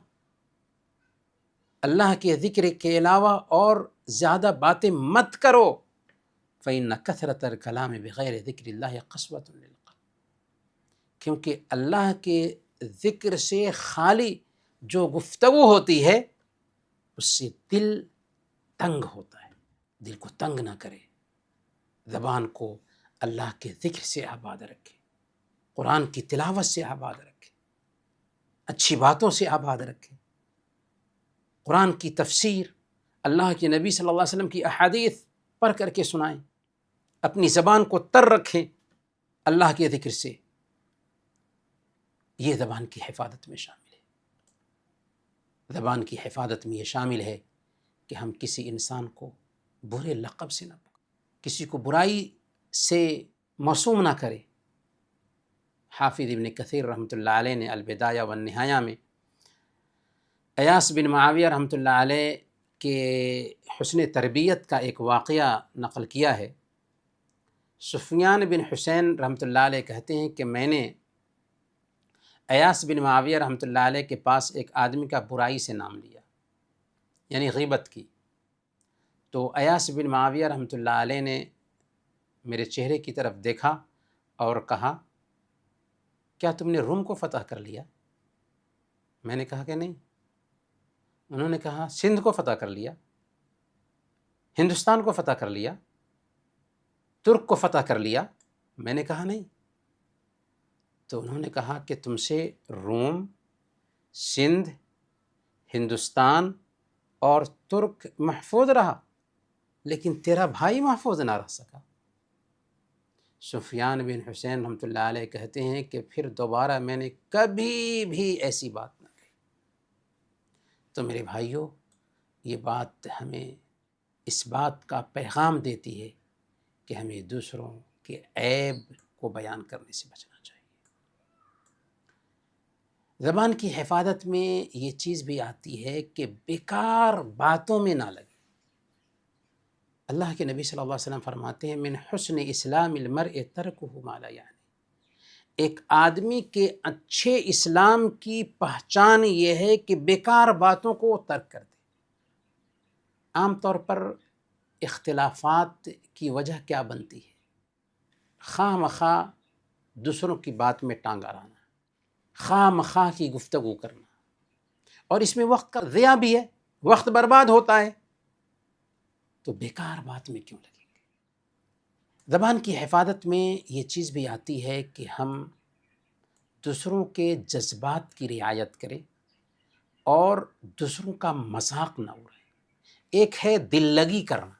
اللہ کے ذکر کے علاوہ اور زیادہ باتیں مت کرو، فإن کثرۃ الکلام بغیر ذکر اللہ قسوۃ للقلب، کیونکہ اللہ کے ذکر سے خالی جو گفتگو ہوتی ہے اس سے دل تنگ ہوتا ہے۔ دل کو تنگ نہ کرے، زبان کو اللہ کے ذکر سے آباد رکھے، قرآن کی تلاوت سے آباد رکھے، اچھی باتوں سے آباد رکھے، قرآن کی تفسیر، اللہ کے نبی صلی اللہ علیہ وسلم کی احادیث پڑھ کر کے سنائیں، اپنی زبان کو تر رکھیں اللہ کے ذکر سے۔ یہ زبان کی حفاظت میں شامل ہے۔ زبان کی حفاظت میں یہ شامل ہے کہ ہم کسی انسان کو برے لقب سے نہ پکاریں، کسی کو برائی سے موسوم نہ کرے۔ حافظ ابن کثیر رحمۃ اللہ علیہ نے البدایہ والنہایہ میں ایاس بن معاویہ رحمۃ اللہ علیہ کے حسن تربیت کا ایک واقعہ نقل کیا ہے۔ سفیان بن حسین رحمۃ اللہ علیہ کہتے ہیں کہ میں نے ایاس بن معاویہ رحمۃ اللہ علیہ کے پاس ایک آدمی کا برائی سے نام لیا، یعنی غیبت کی۔ تو ایاس بن معاویہ رحمۃ اللہ علیہ نے میرے چہرے کی طرف دیکھا اور کہا، کیا تم نے روم کو فتح کر لیا؟ میں نے کہا کہ نہیں۔ انہوں نے کہا، سندھ کو فتح کر لیا، ہندوستان کو فتح کر لیا، ترک کو فتح کر لیا؟ میں نے کہا نہیں۔ تو انہوں نے کہا کہ تم سے روم، سندھ، ہندوستان اور ترک محفوظ رہا، لیکن تیرا بھائی محفوظ نہ رہ سکا۔ سفیان بن حسین رحمۃ اللہ علیہ کہتے ہیں کہ پھر دوبارہ میں نے کبھی بھی ایسی بات نہ کہی۔ تو میرے بھائیوں، یہ بات ہمیں اس بات کا پیغام دیتی ہے کہ ہمیں دوسروں کے عیب کو بیان کرنے سے بچنا چاہیے۔ زبان کی حفاظت میں یہ چیز بھی آتی ہے کہ بیکار باتوں میں نہ لگے۔ اللہ کے نبی صلی اللہ علیہ وسلم فرماتے ہیں، من حسن اسلام المرء ترکہ ما لا یعنی، ایک آدمی کے اچھے اسلام کی پہچان یہ ہے کہ بیکار باتوں کو وہ ترک کر دے۔ عام طور پر اختلافات کی وجہ کیا بنتی ہے؟ خواہ مخواہ دوسروں کی بات میں ٹانگ اڑانا، خواہ مخواہ کی گفتگو کرنا، اور اس میں وقت کا ضیاع بھی ہے، وقت برباد ہوتا ہے۔ تو بیکار بات میں کیوں لگیں گے؟ زبان کی حفاظت میں یہ چیز بھی آتی ہے کہ ہم دوسروں کے جذبات کی رعایت کریں اور دوسروں کا مذاق نہ اڑائیں۔ ایک ہے دل لگی کرنا،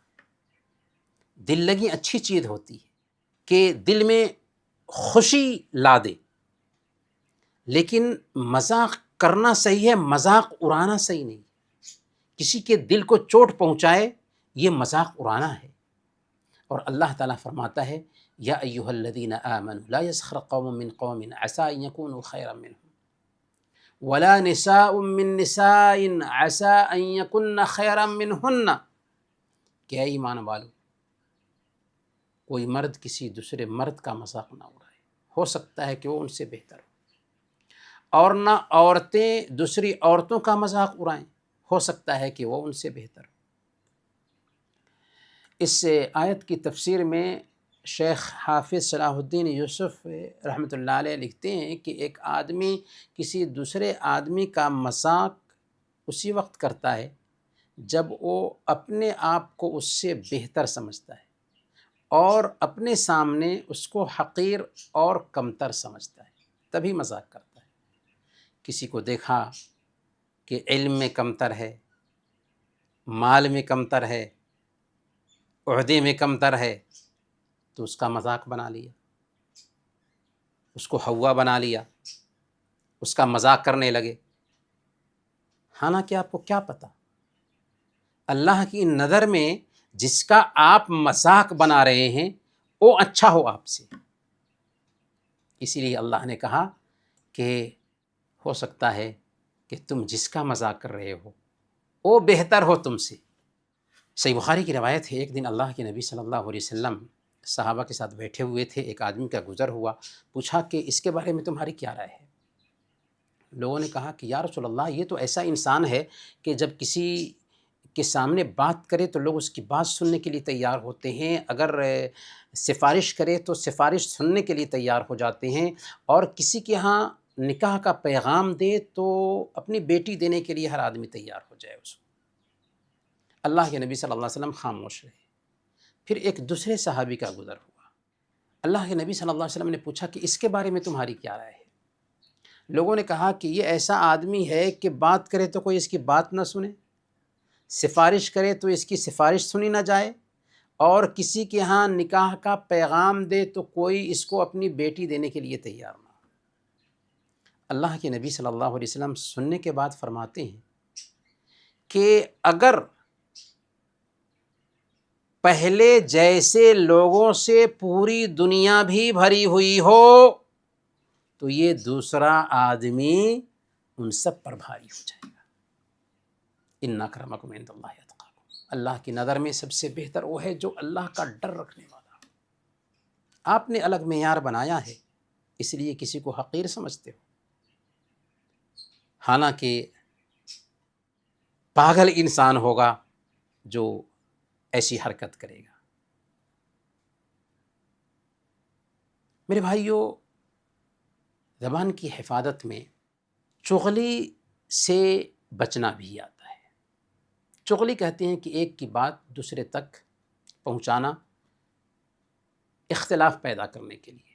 دل لگی اچھی چیز ہوتی ہے کہ دل میں خوشی لا دے، لیکن مذاق کرنا صحیح ہے، مذاق اڑانا صحیح نہیں۔ کسی کے دل کو چوٹ پہنچائے یہ مذاق اڑانا ہے۔ اور اللہ تعالیٰ فرماتا ہے یا ایھا الذین آمنوا لا یسخر قوم من قوم عسى ان یکونوا خیرا منهم ولا نساء من نساء عسى ان یکن خیرا منہن، کہ اے ایمان والو کوئی مرد کسی دوسرے مرد کا مذاق نہ اڑائے، ہو سکتا ہے کہ وہ ان سے بہتر ہو، اور نہ عورتیں دوسری عورتوں کا مذاق اڑائیں، ہو سکتا ہے کہ وہ ان سے بہتر ہو۔ اس آیت کی تفسیر میں شیخ حافظ صلاح الدین یوسف رحمۃ اللہ علیہ لکھتے ہیں کہ ایک آدمی کسی دوسرے آدمی کا مذاق اسی وقت کرتا ہے جب وہ اپنے آپ کو اس سے بہتر سمجھتا ہے اور اپنے سامنے اس کو حقیر اور کمتر سمجھتا ہے، تبھی مذاق کرتا ہے۔ کسی کو دیکھا کہ علم میں کمتر ہے، مال میں کمتر ہے، عہدے میں کمتر ہے، تو اس کا مذاق بنا لیا، اس کو ہوا بنا لیا، اس کا مذاق کرنے لگے۔ حالانکہ آپ کو کیا پتہ اللہ کی نظر میں جس کا آپ مذاق بنا رہے ہیں وہ اچھا ہو آپ سے۔ اسی لیے اللہ نے کہا کہ ہو سکتا ہے کہ تم جس کا مذاق کر رہے ہو وہ بہتر ہو تم سے۔ صحیح بخاری کی روایت ہے، ایک دن اللہ کے نبی صلی اللہ علیہ وسلم صحابہ کے ساتھ بیٹھے ہوئے تھے، ایک آدمی کا گزر ہوا، پوچھا کہ اس کے بارے میں تمہاری کیا رائے ہے؟ لوگوں نے کہا کہ یا رسول اللہ یہ تو ایسا انسان ہے کہ جب کسی کے سامنے بات کرے تو لوگ اس کی بات سننے کے لیے تیار ہوتے ہیں، اگر سفارش کرے تو سفارش سننے کے لیے تیار ہو جاتے ہیں، اور کسی کے ہاں نکاح کا پیغام دے تو اپنی بیٹی دینے کے لیے ہر آدمی تیار ہو جائے اس کو۔ اللہ کے نبی صلی اللہ علیہ وسلم خاموش رہے۔ پھر ایک دوسرے صحابی کا گزر ہوا، اللہ کے نبی صلی اللہ علیہ وسلم نے پوچھا کہ اس کے بارے میں تمہاری کیا رائے ہے؟ لوگوں نے کہا کہ یہ ایسا آدمی ہے کہ بات کرے تو کوئی اس کی بات نہ سنے، سفارش کرے تو اس کی سفارش سنی نہ جائے، اور کسی کے ہاں نکاح کا پیغام دے تو کوئی اس کو اپنی بیٹی دینے کے لیے تیار نہ ہو۔ اللہ کے نبی صلی اللہ علیہ وسلم سننے کے بعد فرماتے ہیں کہ اگر پہلے جیسے لوگوں سے پوری دنیا بھی بھری ہوئی ہو تو یہ دوسرا آدمی ان سب پر بھاری ہو جائے گا۔ ان اکرمکم عند اللہ اتقاکم، اللہ کی نظر میں سب سے بہتر وہ ہے جو اللہ کا ڈر رکھنے والا ہو۔ آپ نے الگ معیار بنایا ہے اس لیے کسی کو حقیر سمجھتے ہو، حالانکہ پاگل انسان ہوگا جو ایسی حرکت کرے گا۔ میرے بھائیو، زبان کی حفاظت میں چغلی سے بچنا بھی آتا ہے۔ چغلی کہتے ہیں کہ ایک کی بات دوسرے تک پہنچانا اختلاف پیدا کرنے کے لیے۔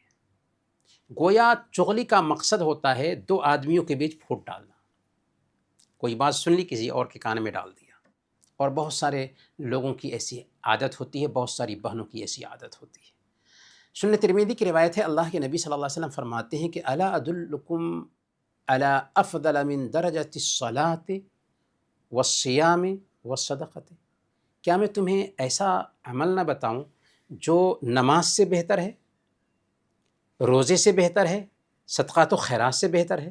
گویا چغلی کا مقصد ہوتا ہے دو آدمیوں کے بیچ پھوٹ ڈالنا، کوئی بات سن لی کسی اور کے کان میں ڈال دیا۔ اور بہت سارے لوگوں کی ایسی عادت ہوتی ہے، بہت ساری بہنوں کی ایسی عادت ہوتی ہے۔ سنن ترمذی کی روایت ہے، اللہ کے نبی صلی اللہ علیہ وسلم فرماتے ہیں کہ الا ادلکم علی افضل من درجۃ الصلاۃ والصیام والصدقۃ، کیا میں تمہیں ایسا عمل نہ بتاؤں جو نماز سے بہتر ہے، روزے سے بہتر ہے، صدقات و خیرات سے بہتر ہے؟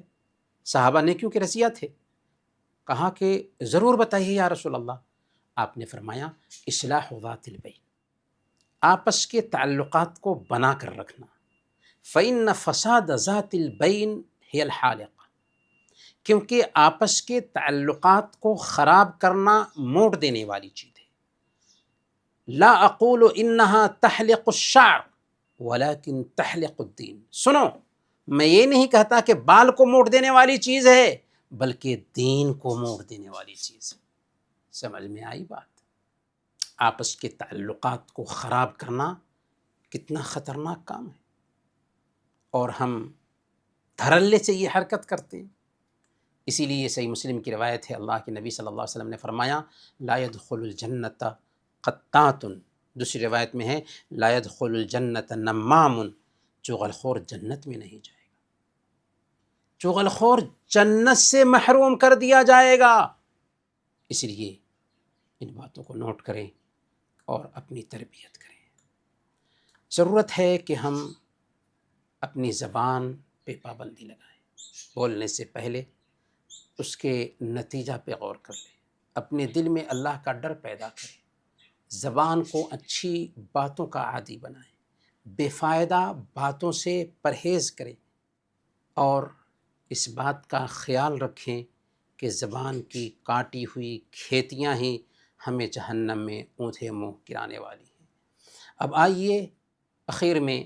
صحابہ نیکیوں کے رسیا تھے، کہا کہ ضرور بتائیے یا رسول اللہ۔ آپ نے فرمایا اصلاح ذات البین، آپس کے تعلقات کو بنا کر رکھنا۔ فإن فساد ذات البین هی الحالقہ، کیونکہ آپس کے تعلقات کو خراب کرنا موڑ دینے والی چیز ہے۔ لا اقول انہا تحلق الشعر ولکن تحلق الدین، سنو میں یہ نہیں کہتا کہ بال کو موڑ دینے والی چیز ہے، بلکہ دین کو موڑ دینے والی چیز ہے۔ سمجھ میں آئی بات؟ آپس کے تعلقات کو خراب کرنا کتنا خطرناک کام ہے، اور ہم دھڑلے سے یہ حرکت کرتے ہیں۔ اسی لیے صحیح مسلم کی روایت ہے، اللہ کے نبی صلی اللہ علیہ وسلم نے فرمایا لا يدخل الجنت قطات، دوسری روایت میں ہے لا يدخل الجنت نمام، چغل خور جنت میں نہیں جائے گا، چغل خور جنت سے محروم کر دیا جائے گا۔ اس لیے ان باتوں کو نوٹ کریں اور اپنی تربیت کریں۔ ضرورت ہے کہ ہم اپنی زبان پہ پابندی لگائیں، بولنے سے پہلے اس کے نتیجہ پہ غور کر لیں، اپنے دل میں اللہ کا ڈر پیدا کریں، زبان کو اچھی باتوں کا عادی بنائیں، بے فائدہ باتوں سے پرہیز کریں، اور اس بات کا خیال رکھیں کہ زبان کی کاٹی ہوئی کھیتیاں ہی ہمیں جہنم میں اونھے منہ گرانے والی ہیں۔ اب آئیے اخیر میں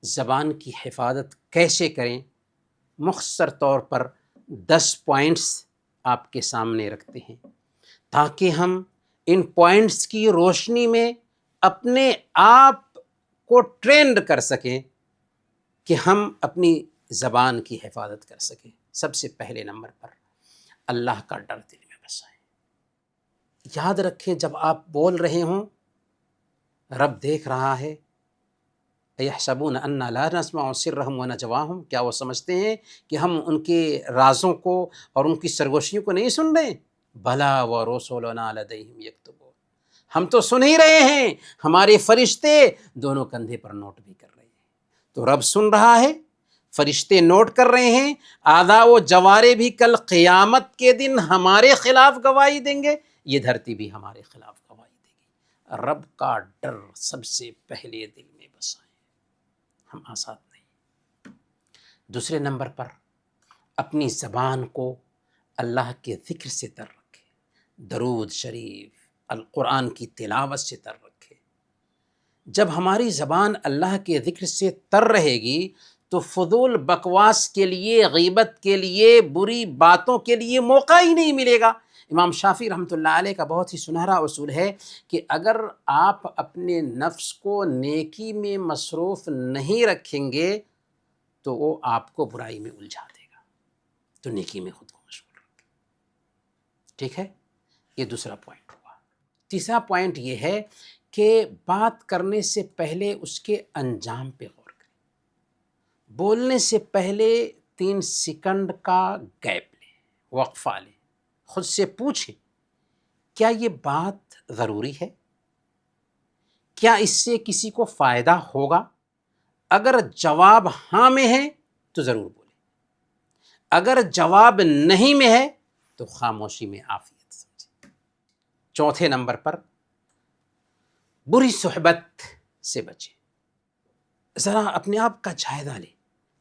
زبان کی حفاظت کیسے کریں، مختصر طور پر 10 پوائنٹس آپ کے سامنے رکھتے ہیں، تاکہ ہم ان پوائنٹس کی روشنی میں اپنے آپ کو ٹرینڈ کر سکیں کہ ہم اپنی زبان کی حفاظت کر سکیں۔ سب سے پہلے نمبر پر اللہ کا ڈر دل میں بسائیں۔ یاد رکھیں جب آپ بول رہے ہوں رب دیکھ رہا ہے، یحسبون انا لا نسمع سرهم ونجواهم، کیا وہ سمجھتے ہیں کہ ہم ان کے رازوں کو اور ان کی سرگوشیوں کو نہیں سن رہے؟ بلا ورسلنا لدیہم یکتبون، ہم تو سن ہی رہے ہیں، ہمارے فرشتے دونوں کندھے پر نوٹ بھی کر رہے ہیں۔ تو رب سن رہا ہے، فرشتے نوٹ کر رہے ہیں، اعضاء و جوارے بھی کل قیامت کے دن ہمارے خلاف گواہی دیں گے، یہ دھرتی بھی ہمارے خلاف گواہی دے گی۔ رب کا ڈر سب سے پہلے دل میں بسائیں، ہم آزاد نہیں۔ دوسرے نمبر پر اپنی زبان کو اللہ کے ذکر سے تر رکھیں، درود شریف، القرآن کی تلاوت سے تر رکھیں۔ جب ہماری زبان اللہ کے ذکر سے تر رہے گی تو فضول بکواس کے لیے، غیبت کے لیے، بری باتوں کے لیے موقع ہی نہیں ملے گا۔ امام شافعی رحمۃ اللہ علیہ کا بہت ہی سنہرا اصول ہے کہ اگر آپ اپنے نفس کو نیکی میں مصروف نہیں رکھیں گے تو وہ آپ کو برائی میں الجھا دے گا، تو نیکی میں خود کو مشغول رکھیں۔ ٹھیک ہے، یہ دوسرا پوائنٹ ہوا۔ تیسرا پوائنٹ یہ ہے کہ بات کرنے سے پہلے اس کے انجام پہ غور کریں۔ بولنے سے پہلے 3 سیکنڈ کا گیپ لیں، وقفہ لیں، خود سے پوچھیں کیا یہ بات ضروری ہے؟ کیا اس سے کسی کو فائدہ ہوگا؟ اگر جواب ہاں میں ہے تو ضرور بولیں، اگر جواب نہیں میں ہے تو خاموشی میں عافیت سمجھیں۔ چوتھے نمبر پر بری صحبت سے بچیں۔ ذرا اپنے آپ کا جائزہ لیں،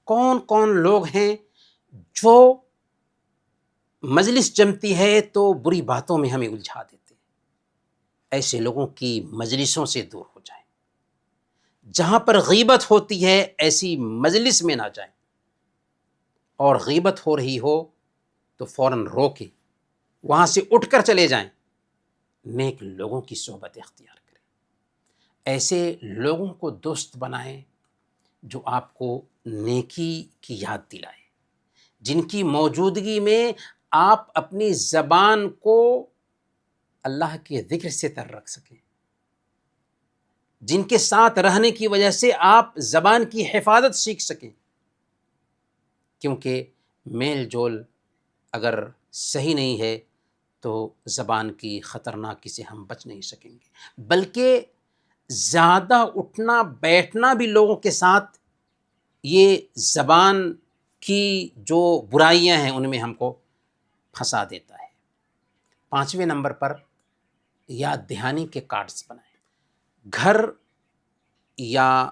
کون کون لوگ ہیں جو مجلس جمتی ہے تو بری باتوں میں ہمیں الجھا دیتے ہیں۔ ایسے لوگوں کی مجلسوں سے دور ہو جائیں، جہاں پر غیبت ہوتی ہے ایسی مجلس میں نہ جائیں، اور غیبت ہو رہی ہو تو فوراً روکیں، وہاں سے اٹھ کر چلے جائیں، نیک لوگوں کی صحبت اختیار کریں۔ ایسے لوگوں کو دوست بنائیں جو آپ کو نیکی کی یاد دلائیں، جن کی موجودگی میں آپ اپنی زبان کو اللہ کے ذکر سے تر رکھ سکیں، جن کے ساتھ رہنے کی وجہ سے آپ زبان کی حفاظت سیکھ سکیں، کیونکہ میل جول اگر صحیح نہیں ہے تو زبان کی خطرناکی سے ہم بچ نہیں سکیں گے، بلکہ زیادہ اٹھنا بیٹھنا بھی لوگوں کے ساتھ یہ زبان کی جو برائیاں ہیں ان میں ہم کو پھنسا دیتا ہے۔ 5ویں نمبر پر یاد دہانی کے کارڈز بنائیں، گھر یا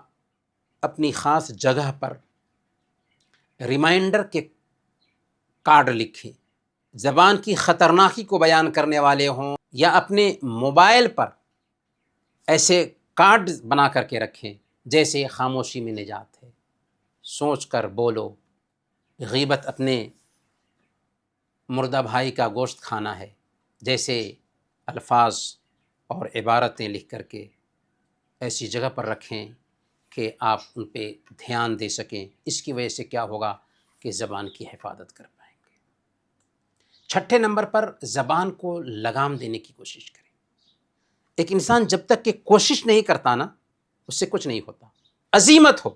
اپنی خاص جگہ پر ریمائنڈر کے کارڈ لکھیں، زبان کی خطرناکی کو بیان کرنے والے ہوں، یا اپنے موبائل پر ایسے کارڈ بنا کر کے رکھیں جیسے خاموشی میں نجات ہے، سوچ کر بولو، غیبت اپنے مردہ بھائی کا گوشت کھانا ہے، جیسے الفاظ اور عبارتیں لکھ کر کے ایسی جگہ پر رکھیں کہ آپ ان پہ دھیان دے سکیں۔ اس کی وجہ سے کیا ہوگا کہ زبان کی حفاظت کر پائیں گے۔ چھٹے نمبر پر زبان کو لگام دینے کی کوشش کریں۔ ایک انسان جب تک کہ کوشش نہیں کرتا نا، اس سے کچھ نہیں ہوتا۔ عزیمت ہو،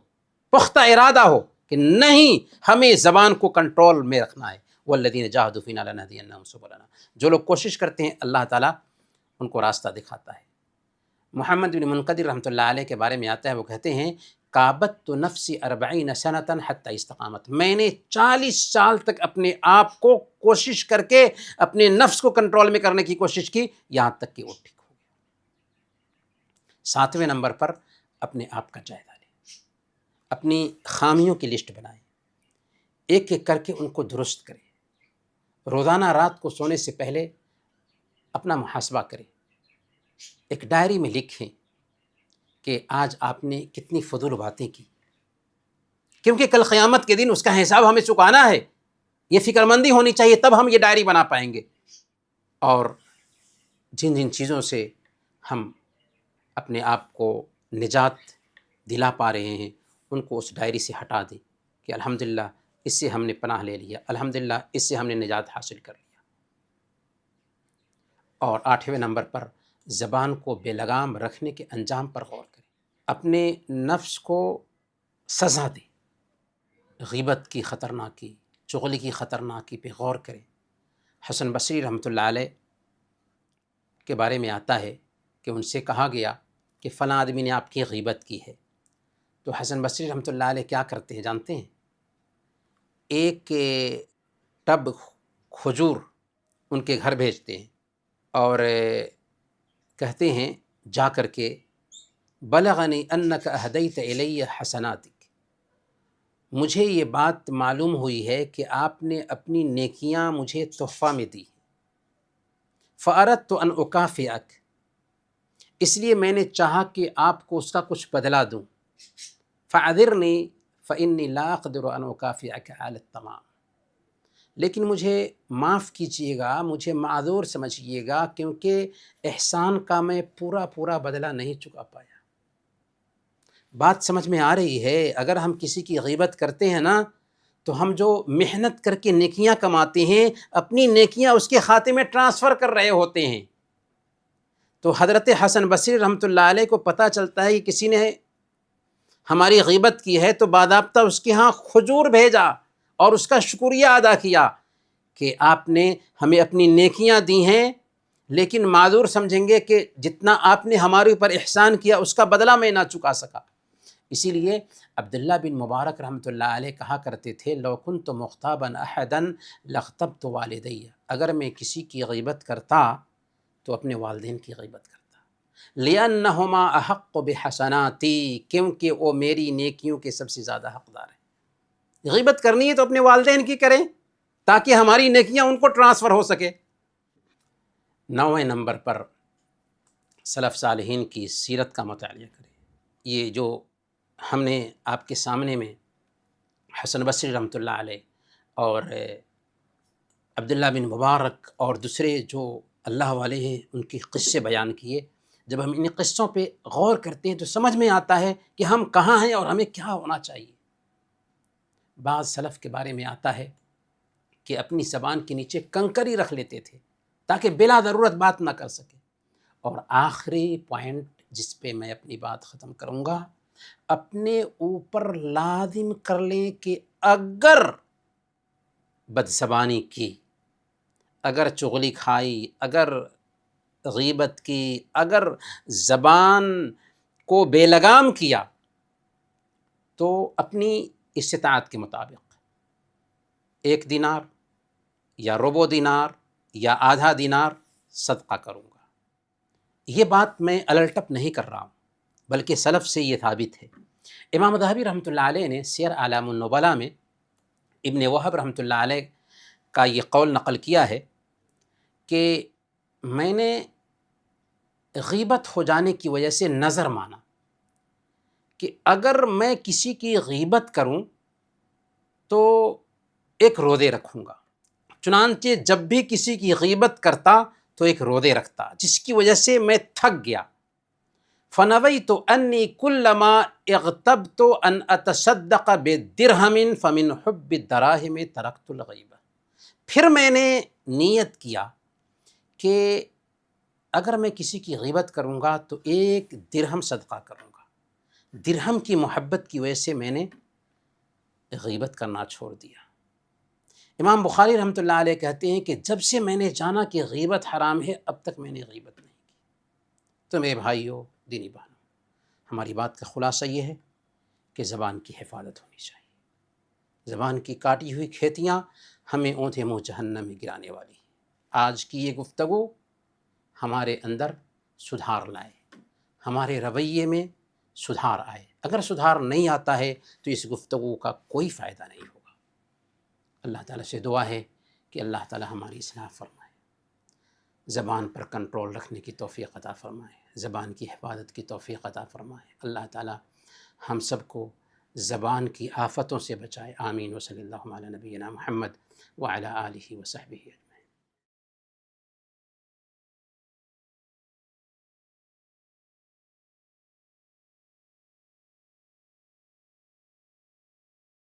پختہ ارادہ ہو کہ نہیں، ہمیں زبان کو کنٹرول میں رکھنا ہے۔ والذین جاہدوا فینا لنہدینہم سبلنا، جو لوگ کوشش کرتے ہیں اللہ تعالیٰ ان کو راستہ دکھاتا ہے۔ محمد بن منقدر رحمۃ اللہ علیہ کے بارے میں آتا ہے، وہ کہتے ہیں کابت نفسی 40 سنۃ حتی استقامت، میں نے 40 سال تک اپنے آپ کو کوشش کر کے اپنے نفس کو کنٹرول میں کرنے کی کوشش کی، یہاں تک کہ وہ ٹھیک ہو گیا۔ 7ویں نمبر پر اپنے آپ کا جائزہ لیں، اپنی خامیوں کی لسٹ بنائیں، ایک ایک کر کے ان کو درست کریں۔ روزانہ رات کو سونے سے پہلے اپنا محاسبہ کریں، ایک ڈائری میں لکھیں کہ آج آپ نے کتنی فضول باتیں کی، کیونکہ کل قیامت کے دن اس کا حساب ہمیں چکانا ہے۔ یہ فکر مندی ہونی چاہیے، تب ہم یہ ڈائری بنا پائیں گے۔ اور جن جن چیزوں سے ہم اپنے آپ کو نجات دلا پا رہے ہیں ان کو اس ڈائری سے ہٹا دیں کہ الحمدللہ اس سے ہم نے پناہ لے لیا، الحمدللہ اس سے ہم نے نجات حاصل کر لیا۔ اور 8ویں نمبر پر زبان کو بے لگام رکھنے کے انجام پر غور کریں، اپنے نفس کو سزا دیں۔ غیبت کی خطرناکی، چغلی کی خطرناکی پہ غور کریں۔ حسن بصری رحمۃ اللہ علیہ کے بارے میں آتا ہے کہ ان سے کہا گیا کہ فلاں آدمی نے آپ کی غیبت کی ہے، تو حسن بصری رحمۃ اللہ علیہ کیا کرتے ہیں جانتے ہیں؟ ایک ٹب کھجور ان کے گھر بھیجتے ہیں اور کہتے ہیں جا کر کے بلغنی انک اہدیت الی حسناتک، مجھے یہ بات معلوم ہوئی ہے کہ آپ نے اپنی نیکیاں مجھے تحفہ میں دی، فاردت ان اکافئک، اس لیے میں نے چاہا کہ آپ کو اس کا کچھ بدلہ دوں، فاعذرنی فانی لا اقدر ان اکافئک علی التمام، لیکن مجھے معاف کیجیے گا، مجھے معذور سمجھیے گا، کیونکہ احسان کا میں پورا بدلہ نہیں چکا پایا۔ بات سمجھ میں آ رہی ہے؟ اگر ہم کسی کی غیبت کرتے ہیں نا، تو ہم جو محنت کر کے نیکیاں کماتے ہیں، اپنی نیکیاں اس کے کھاتے میں ٹرانسفر کر رہے ہوتے ہیں۔ تو حضرت حسن بصری رحمۃ اللہ علیہ کو پتہ چلتا ہے کہ کسی نے ہماری غیبت کی ہے، تو باضابطہ اس کے ہاں کھجور بھیجا اور اس کا شکریہ ادا کیا کہ آپ نے ہمیں اپنی نیکیاں دی ہیں، لیکن معذور سمجھیں گے کہ جتنا آپ نے ہمارے اوپر احسان کیا اس کا بدلہ میں نہ چکا سکا۔ اسی لیے عبداللہ بن مبارک رحمۃ اللہ علیہ کہا کرتے تھے لو کنت مغتابا احدا لاغتبت والدی، اگر میں کسی کی غیبت کرتا تو اپنے والدین کی غیبت کرتا، لأنہما احق بحسناتی، کیونکہ وہ میری نیکیوں کے سب سے زیادہ حقدار ہیں۔ غیبت کرنی ہے تو اپنے والدین کی کریں تاکہ ہماری نیکیاں ان کو ٹرانسفر ہو سکے۔ 9ویں نمبر پر سلف صالحین کی سیرت کا مطالعہ کریں۔ یہ جو ہم نے آپ کے سامنے میں حسن بصری رحمۃ اللہ علیہ اور عبداللہ بن مبارک اور دوسرے جو اللہ والے ہیں ان کی قصے بیان کیے، جب ہم ان قصوں پہ غور کرتے ہیں تو سمجھ میں آتا ہے کہ ہم کہاں ہیں اور ہمیں کیا ہونا چاہیے۔ بعض سلف کے بارے میں آتا ہے کہ اپنی زبان کے نیچے کنکری رکھ لیتے تھے تاکہ بلا ضرورت بات نہ کر سکے۔ اور آخری پوائنٹ جس پہ میں اپنی بات ختم کروں گا، اپنے اوپر لازم کر لیں کہ اگر بدزبانی کی، اگر چغلی کھائی، اگر غیبت کی، اگر زبان کو بے لگام کیا، تو اپنی استطاعت کے مطابق 1 دینار یا ربع دینار یا آدھا دینار صدقہ کروں گا۔ یہ بات میں الٹپ نہیں کر رہا ہوں، بلکہ سلف سے یہ ثابت ہے۔ امام ذہبی رحمۃ اللہ علیہ نے سیر اعلام النبلاء میں ابن وہب رحمۃ اللہ علیہ کا یہ قول نقل کیا ہے کہ میں نے غیبت ہو جانے کی وجہ سے نظر مانا کہ اگر میں کسی کی غیبت کروں تو ایک روزے رکھوں گا، چنانچہ جب بھی کسی کی غیبت کرتا تو ایک رودے رکھتا جس کی وجہ سے میں تھک گیا. فنویت انی کلما اغتبت ان اتصدق بدرہم فمن حب الدراہم ترکت الغیبہ. پھر میں نے نیت کیا کہ اگر میں کسی کی غیبت کروں گا تو 1 درہم صدقہ کروں گا. درہم کی محبت کی وجہ سے میں نے غیبت کرنا چھوڑ دیا. امام بخاری رحمۃ اللہ علیہ کہتے ہیں کہ جب سے میں نے جانا کہ غیبت حرام ہے اب تک میں نے غیبت نہیں کی. تو میرے بھائیو، دینی بہنوں، ہماری بات کا خلاصہ یہ ہے کہ زبان کی حفاظت ہونی چاہیے. زبان کی کاٹی ہوئی کھیتیاں ہمیں اونھے منہ جہنم میں گرانے والی ہیں. آج کی یہ گفتگو ہمارے اندر سدھار لائے، ہمارے رویے میں سدھار آئے. اگر سدھار نہیں آتا ہے تو اس گفتگو کا کوئی فائدہ نہیں ہوگا. اللہ تعالیٰ سے دعا ہے کہ اللہ تعالیٰ ہماری اصلاح فرمائے، زبان پر کنٹرول رکھنے کی توفیق عطا فرمائے، زبان کی حفاظت کی توفیق عطا فرمائے. اللہ تعالیٰ ہم سب کو زبان کی آفتوں سے بچائے. آمین. وصلی اللہ علی نبینا محمد وعلی آلہ وصحبہ.